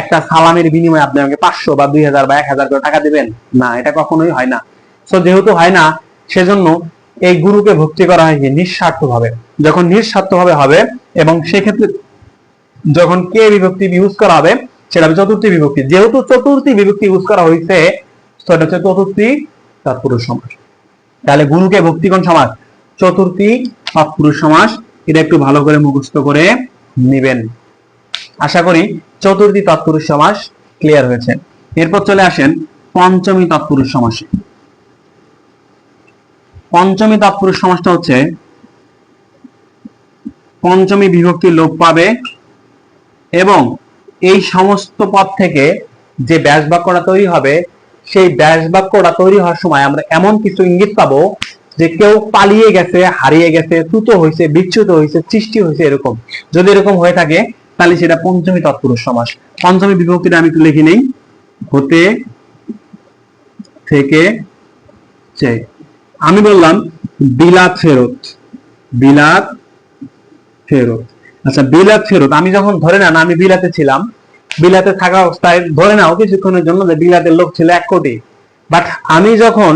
একটা সালামের বিনিময়ে আপনি আমাকে 500 বা 2000 বা 1000 করে টাকা দিবেন? না, এটা কখনোই হয় না। তো যেহেতু হয় না, সেজন্য এই গুরুকে ভক্তি করা হয় কি নিঃস্বার্থভাবে। যখন নিঃস্বার্থভাবে হবে এবং সেক্ষেত্রে যখন কে বিভক্তি ইউজ করা হবে সেটা হবে চতুর্থী বিভক্তি। যেহেতু চতুর্থী বিভক্তি ইউজ করা হয়েছে সেটা হচ্ছে চতুর্থী তৎপুরুষ সমাস। তাহলে গুরুকে ভক্তি কোন সমাস? চতুর্থী তৎপুরুষ সমাস। এটা একটু ভালো করে মুখস্থ করে নেবেন। আশা করি চতুর্থী তৎপুরুষ সমাস ক্লিয়ার হয়েছে। এরপর চলে আসেন পঞ্চমী তৎপুরুষ সমাসে। পঞ্চমী তৎপুরুষ সমাসটা হচ্ছে পঞ্চমী বিভক্তি লোপ পাবে এবং এই সমস্ত পদ থেকে যে ব্যাস বাক্যটা তৈরি হবে সেই ব্যাস বাক্যটা তৈরি হওয়ার সময় আমরা এমন কিছু ইঙ্গিত পাবো যে কেউ পালিয়ে গেছে, হারিয়ে গেছে, চ্যুত হয়েছে, বিচ্যুত হয়েছে, সৃষ্টি হয়েছে, এরকম যদি এরকম হয়ে থাকে তাহলে সেটা পঞ্চমী তৎপুরুষ সমাস। পঞ্চমী বিভক্তিটা আমি একটু লিখে নেই, হতে থেকে চে। আমি বললাম বিলাত ফেরত, বিলাত ফেরত। আচ্ছা, বিলাত ফেরত, আমি যখন ধরে নেন আমি বিলাতে ছিলাম, বিলাতে থাকা অবস্থায় ধরে নাও কিছুক্ষণের জন্য যে বিলাতের লোক ছিল 1 কোটি, বাট আমি যখন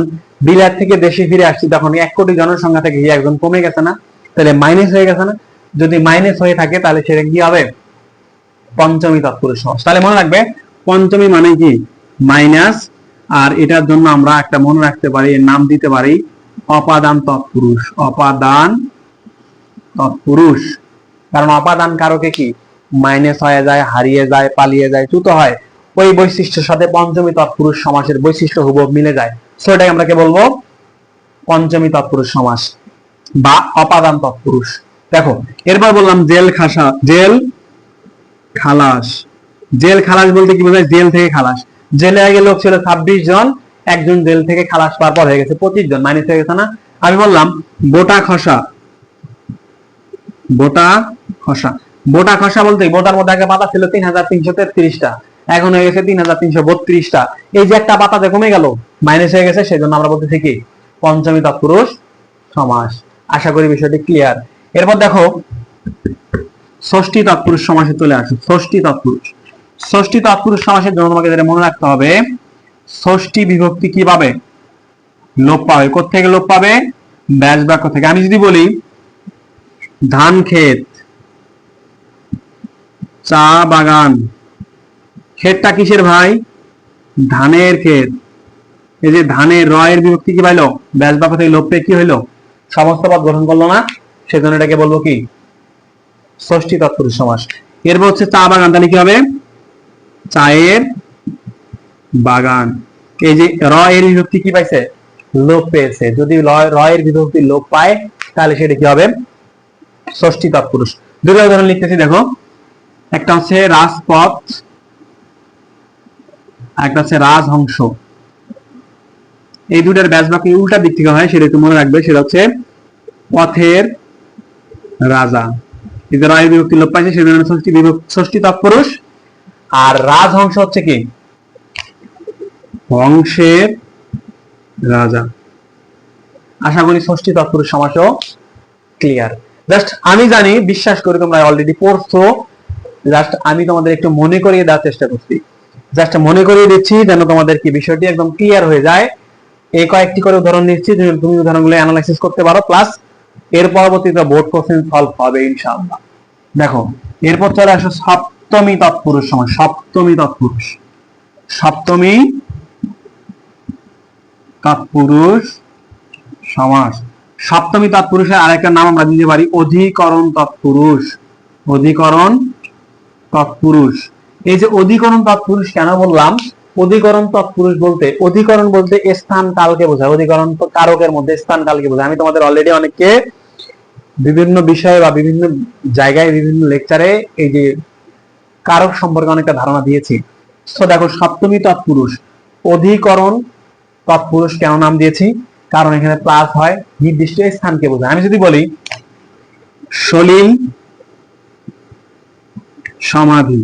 বিলাত থেকে দেশে ফিরে আসছি তখন 1 কোটি জনসংখ্যা থেকে একজন কমে গেছে না? তাহলে মাইনাস হয়ে গেছে না? যদি মাইনাস হয়ে থাকে তাহলে সেটা কি হবে? পঞ্চমী তৎপুরুষ সমাস। তাহলে মনে রাখবে পঞ্চমী মানে কি মাইনাস, আর এটার জন্য আমরা একটা মনে রাখতে পারি, এর নাম দিতে পারি অপাদান তৎপুরুষ। অপাদান তৎপুরুষ, কারণ অপাদান কারকে কি মাইনাস হয়ে যায়, হারিয়ে যায়, পালিয়ে যায়, চ্যুত হয়, ওই বৈশিষ্ট্যের সাথে পঞ্চমী তৎপুরুষ সমাসের বৈশিষ্ট্য হুবহু মিলে যায়। সো এটাকে আমরা কি বলবো? পঞ্চমী তৎপুরুষ সমাস বা অপাদান তৎপুরুষ। দেখো এরপর বললাম জেল খাসা, জেল খালাস। জেল খালাস বলতে কি বোঝায়? জেল থেকে খালাস। জেলে আগে লোক ছিল 26 জন, একজন জেল থেকে খালাস পাওয়ার পর হয়ে গেছে 25 জন, মাইনাস হয়ে গেছে না? আমি বললাম বোটা খসা, বোটা খসা। বোটা খসা বলতে বোটার মধ্যে আগে পাতা ছিল 3333টা, এখন হয়ে গেছে 3332টা। এই যে একটা পাতাতে কমে গেল, মাইনাস হয়ে গেছে, সেজন্য আমরা বলতেছি কি পঞ্চমী তৎপুরুষ সমাস। আশা করি বিষয়টি ক্লিয়ার। এরপর দেখো ষষ্ঠী তৎপুরুষ সমাসে চলে আসে। ষষ্ঠী তৎপুরুষ, ষষ্ঠী তৎপুরুষ সমাসের জন্য তোমাকে যেটা মনে রাখতে হবে, ষষ্ঠী বিভক্তি কিভাবে লোপ পাবে? কোত্থেকে লোপ পাবে? ব্যাস বাক্য থেকে। আমি যদি বলি ধান ক্ষেত, চা বাগান, ক্ষেতটা কিসের ভাই? ধানের ক্ষেত। এই যে ধানের রয়ের বিভক্তি কি পাইলো? ব্যাস বাক্য থেকে লোপ পেয়ে কি হইলো? সমস্ত পদ গঠন করলো না? সেজন্য এটাকে বলবো কি ষষ্ঠী তৎপুরুষ সমাস। এরপর হচ্ছে চা বাগান, তাহলে কি হবে? চায়ের বাগান। এই যে র এর বিভক্তি কি পাইছে? লোপ পেয়েছে। যদি র এর বিভক্তি লোপ পায় তাহলে সেটা কি হবে? ষষ্ঠী তৎপুরুষ। দুটো উদাহরণ লিখতেছি দেখো, একটা হচ্ছে রাজপথ, একটা হচ্ছে রাজহংস। এই দুটার ব্যাস বাক্য উল্টা দিক থেকে হয়, সেটা একটু মনে রাখবে। সেটা হচ্ছে পথের রাজা। এই যে রায় বিভক্তি লোপ পাইছে, সেজন্য ষষ্ঠী তৎপুরুষ। আর রাজহংস হচ্ছে কি? হংসের রাজা। আশা করি ষষ্ঠী তৎপুরুষ সমাসও ক্লিয়ার। জাস্ট আমি জানি, বিশ্বাস করি তোমরা অলরেডি পড়ছো, জাস্ট আমি তোমাদের একটু মনে করিয়ে দেওয়ার চেষ্টা করছি। জাস্ট মনে করিয়ে দিচ্ছি যেন তোমাদের কি বিষয়টি একদম ক্লিয়ার হয়ে যায়। এই কয়েকটি করে উদাহরণ দিচ্ছি, তুমি উদাহরণগুলো অ্যানালাইসিস করতে পারো, প্লাস এর পরবর্তীতে বোর্ড কোশ্চেন সলভ হবে ইনশাআল্লাহ। দেখো, এরপর চলে আসো সপ্তমী তৎপুরুষ সমাস। সপ্তমী তৎপুরুষ, সপ্তমী তৎপুরুষ সমাস। সপ্তমী তৎপুরুষের আরেকটা নাম আমরা দিতে পারি অধিকরণ তৎপুরুষ। অধিকরণ তৎপুরুষ। এই যে অধিকরণ তৎপুরুষ কেন বললাম? অধিকরণ তৎপুরুষ বলতে, অধিকরণ বলতে স্থান কালকে বোঝায়। অধিকরণ তো কারকের মধ্যে স্থান কালকে বোঝায়। আমি তোমাদের অলরেডি অনেককে বিভিন্ন বিষয়ে বা বিভিন্ন জায়গায় বিভিন্ন লেকচারে এই যে কারক সম্পর্কে অনেকটা ধারণা দিয়েছি। তো দেখো, সপ্তমী তৎপুরুষ অধিকরণ তৎপুরুষ কেন নাম দিয়েছি? কারণ এখানে প্লাস হয়, নির্দিষ্ট স্থানকে বোঝায়। আমি যদি বলি সলিল সমাধি,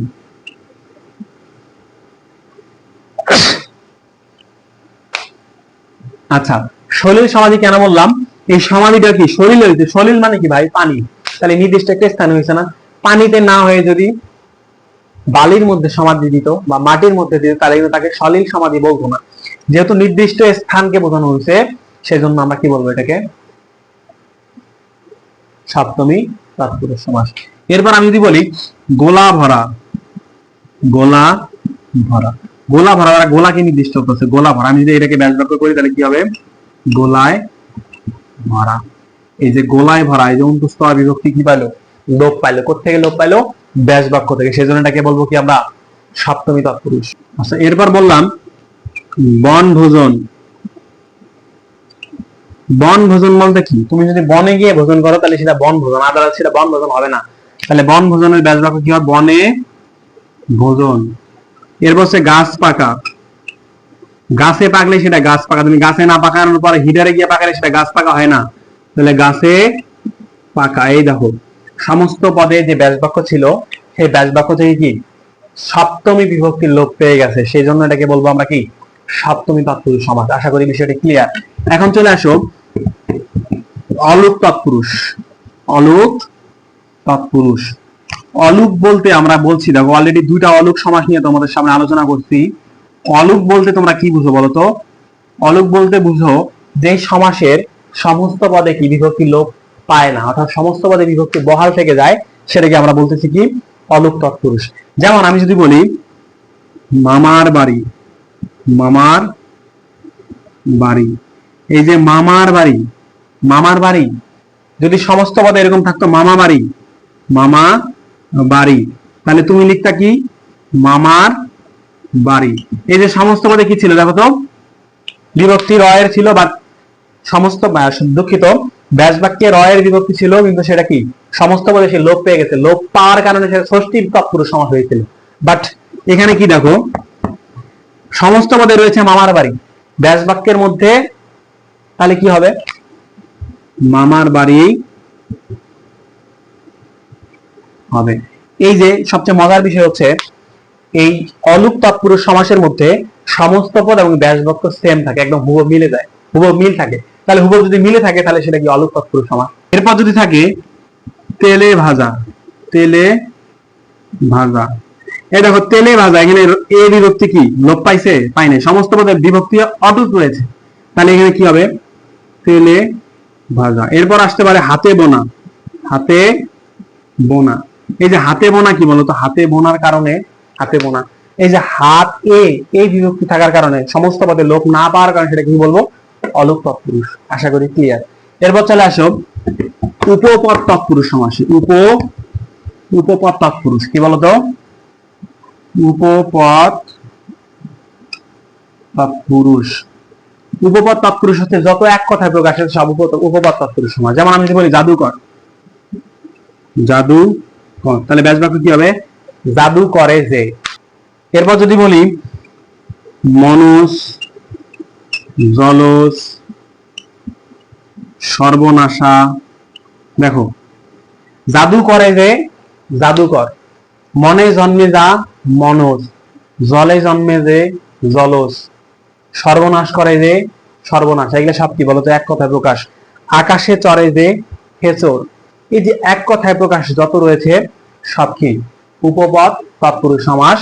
আচ্ছা সলিল সমাধি কেন বললাম? এই সমাধিটা কি সলিল হয়েছে? সলিল মানে কি ভাই? পানি। তাহলে নির্দিষ্ট একটা স্থান হয়েছে না? পানিতে না হয়ে যদি বালির মধ্যে সমাধি দিত বা মাটির মধ্যে দিত, তাহলে কিন্তু তাকে সলিল সমাধি বলতো না। যেহেতু নির্দিষ্ট স্থানকে বোঝানো হয়েছে, সেজন্য আমরা কি বলবো এটাকে? সপ্তমী তৎপুরুষ সমাস। এরপর আমি যদি বলি গোলা ভরা, গোলা ভরা, গোলা ভরা, গোলাকে নির্দিষ্ট করছে, গোলা ভরা। আমি যদি এটাকে ব্যাস বাক্য করি তাহলে কি হবে? গোলায় ভরা। এই যে গোলায় ভরা, এই যে অন্তস্থ বিভক্তি কি পাইলো? লোপ পাইলো। কোথেকে লোপ পাইলো? ব্যাস বাক্য থেকে। সেজন্য এটাকে বলবো কি আমরা? সপ্তমী তৎপুরুষ। আচ্ছা, এরপর বললাম বনভোজন। বনভোজন বলতে কি? তুমি যদি বনে গিয়ে ভোজন করো তাহলে সেটা বনভোজন, আদালত সেটা বনভোজন হবে না। তাহলে বনভোজনের ব্যাস বাক্য কি হবে? বনে ভোজন। এরপর হচ্ছে গাছ পাকা। গাছে পাকলে সেটা গাছ পাকা। তুমি গাছে না পাকানোর পরে হিটারে গিয়ে পাকালে সেটা গাছ পাকা হয় না। তাহলে গাছে পাকা। এই দেখো, সমস্ত পদে যে ব্যাস বাক্য ছিল, সেই ব্যাস বাক্য থেকে কি সপ্তমী বিভক্তির লোপ পেয়ে গেছে। সেই জন্য এটাকে বলবো আমরা কি? সপ্তমী তৎপুরুষ সমাস। আশা করি বিষয়টি ক্লিয়ার। এখন চলে আসো অলুক তৎপুরুষ। অলুক তৎপুরুষ। অলুক বলতে আমরা বলছি, দেখো অলরেডি দুইটা অলুক সমাস নিয়ে তোমাদের সামনে আলোচনা করছি। অলুক বলতে তোমরা কি বুঝো বলতো? অলুক বলতে বুঝো যে সমাসের সমস্ত পদে কি বিভক্তি লোপ পায় না, অর্থাৎ সমস্ত পদে বিভক্তি বহাল থেকে যায়, সেটাকে আমরা বলতেছি কি? অলুক তৎপুরুষ। যেমন আমি যদি বলি মামার বাড়ি, মামার বাড়ি। এই যে মামার বাড়ি, মামার বাড়ি যদি সমস্ত পদে এরকম থাকতো মামা বাড়ি, মামা বাড়ি, তাহলে তুমি লিখতা কি? মামার বাড়ি। এই যে সমস্ত পদে কি ছিল দেখো তো? বিভক্তি রয়ের ছিল, বা সমস্ত, দুঃখিত, ব্যাস বাক্যে রয়ের বিভক্তি ছিল, কিন্তু সেটা কি সমস্ত পদে সে লোপ পেয়ে গেছে। লোপ পাওয়ার কারণে সেটা ষষ্ঠী তৎপুরুষ সমাস হয়েছিল। বাট এখানে কি দেখো, সমস্ত পদে রয়েছে মামার বাড়ি, ব্যাস বাক্যের মধ্যে, তাহলে কি হবে? মামার বাড়ি হবে। এই যে সবচেয়ে মজার বিষয় হচ্ছে, এই অলুক তৎপুরুষ সমাসের মধ্যে সমস্ত পদ এবং ব্যাস বাক্য সেম থাকে, একদম হুবহু মিলে যায়, হুবহু মিল থাকে। তাহলে হুবহু যদি মিলে থাকে তাহলে সেটা কি? অলুক তৎপুরুষ সমাস। এরপর যদি থাকে তেলে ভাজা, তেলে ভাজা। এই দেখো তেলে ভাজা, এখানে এ বিভক্তি কি লোপ পাইছে? পাই নাই। সমস্ত পদের বিভক্তি অটুট রয়েছে, তাহলে এখানে কি হবে? তেলে ভাজা। এরপর আসতে পারে হাতে বোনা, হাতে বোনা। এই যে হাতে বোনা কি বলতো? হাতে বোনার কারণে, হাতে বোনা, এই যে হাত এই বিভক্তি থাকার কারণে, সমস্ত পদে লোপ না পাওয়ার কারণে সেটা কি বলবো? অলুক তৎপুরুষ। আশা করি ক্লিয়ার। এরপর চলে আসো উপপদ তৎপুরুষ সমাসে। উপপদ তৎপুরুষ কি বলতো? উপপদ তৎপুরুষ। উপপদ তৎপুরুষ হচ্ছে যত এক কথায় প্রকাশ হচ্ছে সব উপপদ তৎপুরুষ সমাস। যেমন আমি যদি বলি জাদুকর, জাদু, তাহলে ব্যাস বাক্য কি হবে? জাদু করে যে। এরপর যদি বলি মনস জলজ, সর্বনাশা। দেখো, জাদু করে যে জাদুকর, মনে জন্মে যা মনোজ, জলে জন্মে যে জলজ, সর্বনাশ করে যে সর্বনাশ। এগুলো সব কি বলতো? এক কথায় প্রকাশ। আকাশে চড়ে যে খেচর। এই যে এক কথায় প্রকাশ যত রয়েছে সব কি উপপদ তৎপুরুষ সমাস।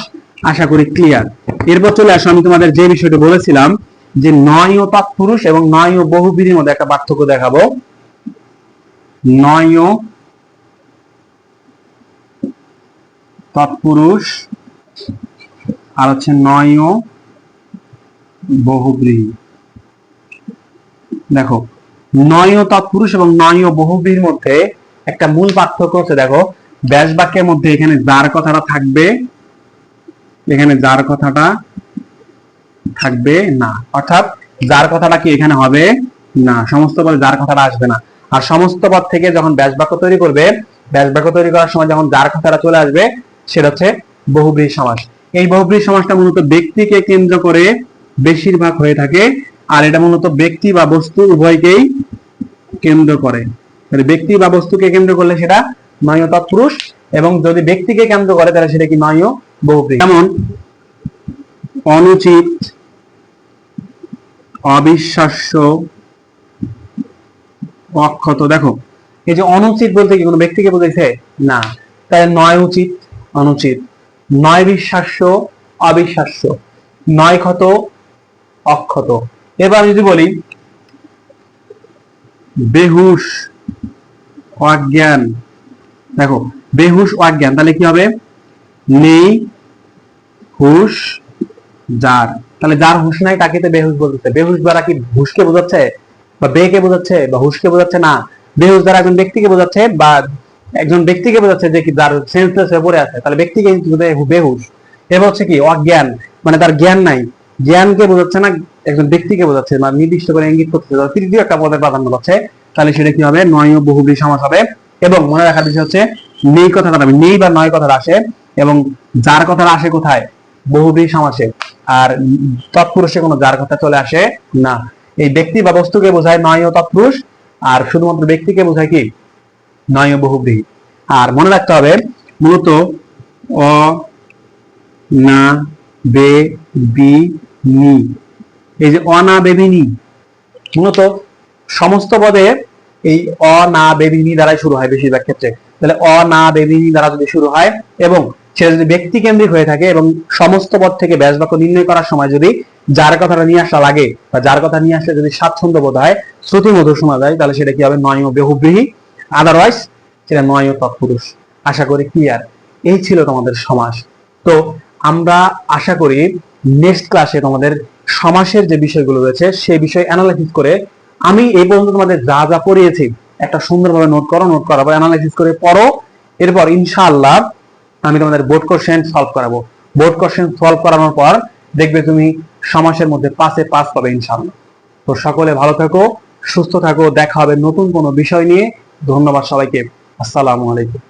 আশা করি ক্লিয়ার। এরপর চলে আসো, আমি তোমাদের যে বিষয়টা বলেছিলাম যে নয় ও তৎপুরুষ এবং নয় ও বহুব্রীহির মধ্যে একটা পার্থক্য দেখাবো। নয় ও তৎপুরুষ আর হচ্ছে নয় ও বহুব্রীহি। দেখো, নয় ও তৎপুরুষ এবং নয় ও বহুব্রীহির মধ্যে একটা মূল পার্থক্য হচ্ছে, দেখো ব্যাস বাক্যের মধ্যে এখানে যার কথাটা থাকবে, এখানে যার কথাটা থাকবে না, অর্থাৎ যার কথাটা কি এখানে হবে না, সমস্ত পদে যার কথাটা আসবে না। আর সমস্ত পদ থেকে যখন ব্যাস বাক্য তৈরি করবে, ব্যাস বাক্য তৈরি করার সময় যখন যার কথাটা চলে আসবে সেটা হচ্ছে বহুব্রীহি সমাস। এই বহুব্রীহি সমাসটা মূলত ব্যক্তিকে কেন্দ্র করে বেশিরভাগ হয়ে থাকে, আর এটা মূলত ব্যক্তি বা বস্তু উভয়কেই কেন্দ্র করে। ব্যক্তি বা বস্তুকে কেন্দ্র করলে সেটা নয় ও তৎপুরুষ, এবং যদি ব্যক্তিকে কেন্দ্র করে তাহলে সেটা কি নয় ও বহুব্রীহি। যেমন অনুচিত, অবিশ্বাস্য, অক্ষত। দেখো, এই যে অনুচিত বলতে কি কোনো ব্যক্তিকে বোঝাইছে না, তাই নয় উচিত অনুচিত, নয় বিশ্বাস্য অবিশ্বাস্য, নয় ক্ষত অক্ষত। এবার যদি বলি বেহুশ, অজ্ঞান। দেখো, বেহুশ অজ্ঞান, তাহলে কি হবে? নেই হুশ যার, তাহলে যার হুশ নাই তাকে তো বেহুশ বলতেছে। বেহুশ দ্বারা কি হুশকে বোঝাচ্ছে বা বেকে বোঝাচ্ছে বা হুশকে বোঝাচ্ছে না। বেহুশ দ্বারা একজন ব্যক্তিকে বোঝাচ্ছে বা একজন ব্যক্তিকে বোঝাচ্ছে যে কি যার সেন্সলেস হয়ে পড়ে আছে, তাহলে ব্যক্তিকে বেহুশ। এবার হচ্ছে কি অজ্ঞান, মানে তার জ্ঞান নাই, জ্ঞানকে বোঝাচ্ছে না, একজন ব্যক্তিকে বোঝাচ্ছে, মানে নির্দিষ্ট করে ইঙ্গিত করতেছে, তৃতীয় একটা পদের প্রাধান্য পাচ্ছে, তাহলে সেটা কি হবে? নয় ও বহুব্রীহি সমাস হবে। এবং মনে রাখার বিষয় হচ্ছে নেই কথাটা নেই বা নয় কথাটা আসে, এবং যার কথাটা আসে কোথায়? বহুব্রীহি সমাসে। আর তৎপুরুষে কোনো যার কথা চলে আসে না। এই ব্যক্তি বা বস্তুকে বোঝায় নয় ও তৎপুরুষ, আর শুধুমাত্র ব্যক্তিকে বোঝায় কি নয় ও বহুব্রীহি। আর মনে রাখতে হবে মূলত অ না বে বি নি, এই যে অনাবেদিনী, মূলত সমস্ত পদে এই অনাবেদিনী দ্বারাই শুরু হয় বেশিরভাগ ক্ষেত্রে। তাহলে অনাবেদিনী দ্বারা যদি শুরু হয় এবং সেটা যদি ব্যক্তি কেন্দ্রিক হয়ে থাকে এবং সমস্ত পদ থেকে ব্যাস বাক্য নির্ণয় করার সময় যদি যার কথাটা নিয়ে আসা লাগে বা যার কথা নিয়ে আসলে যদি স্বাচ্ছন্দ্য বোধ হয়, শ্রুতি মধুর শোনা যায়, তাহলে সেটা কি হবে? নয় ও বহুব্রীহি। আদারওয়াইজ সেটা নয় ও তৎপুরুষ। আশা করি ক্লিয়ার। এই ছিল তোমাদের সমাস। তো আমরা আশা করি নেক্সট ক্লাসে তোমাদের সমাসের যে বিষয়গুলো রয়েছে সেই বিষয় অ্যানালাইসিস করে, আমি এই পর্যন্ত তোমাদের যা যা পড়িয়েছি একটা সুন্দরভাবে নোট করো, নোট করার পর অ্যানালাইসিস করে পড়ো। এরপর ইনশাআল্লাহ আমি তোমাদের বোর্ড কোশ্চেন সলভ করাবো। বোর্ড কোশ্চেন সলভ করানোর পর দেখবে তুমি সমাসের মধ্যে 5-এ 5 পাবে ইনশাআল্লাহ। তো সকলে ভালো থাকো, সুস্থ থাকো, দেখা হবে নতুন কোনো বিষয় নিয়ে। ধন্যবাদ সবাইকে। আসসালামু আলাইকুম।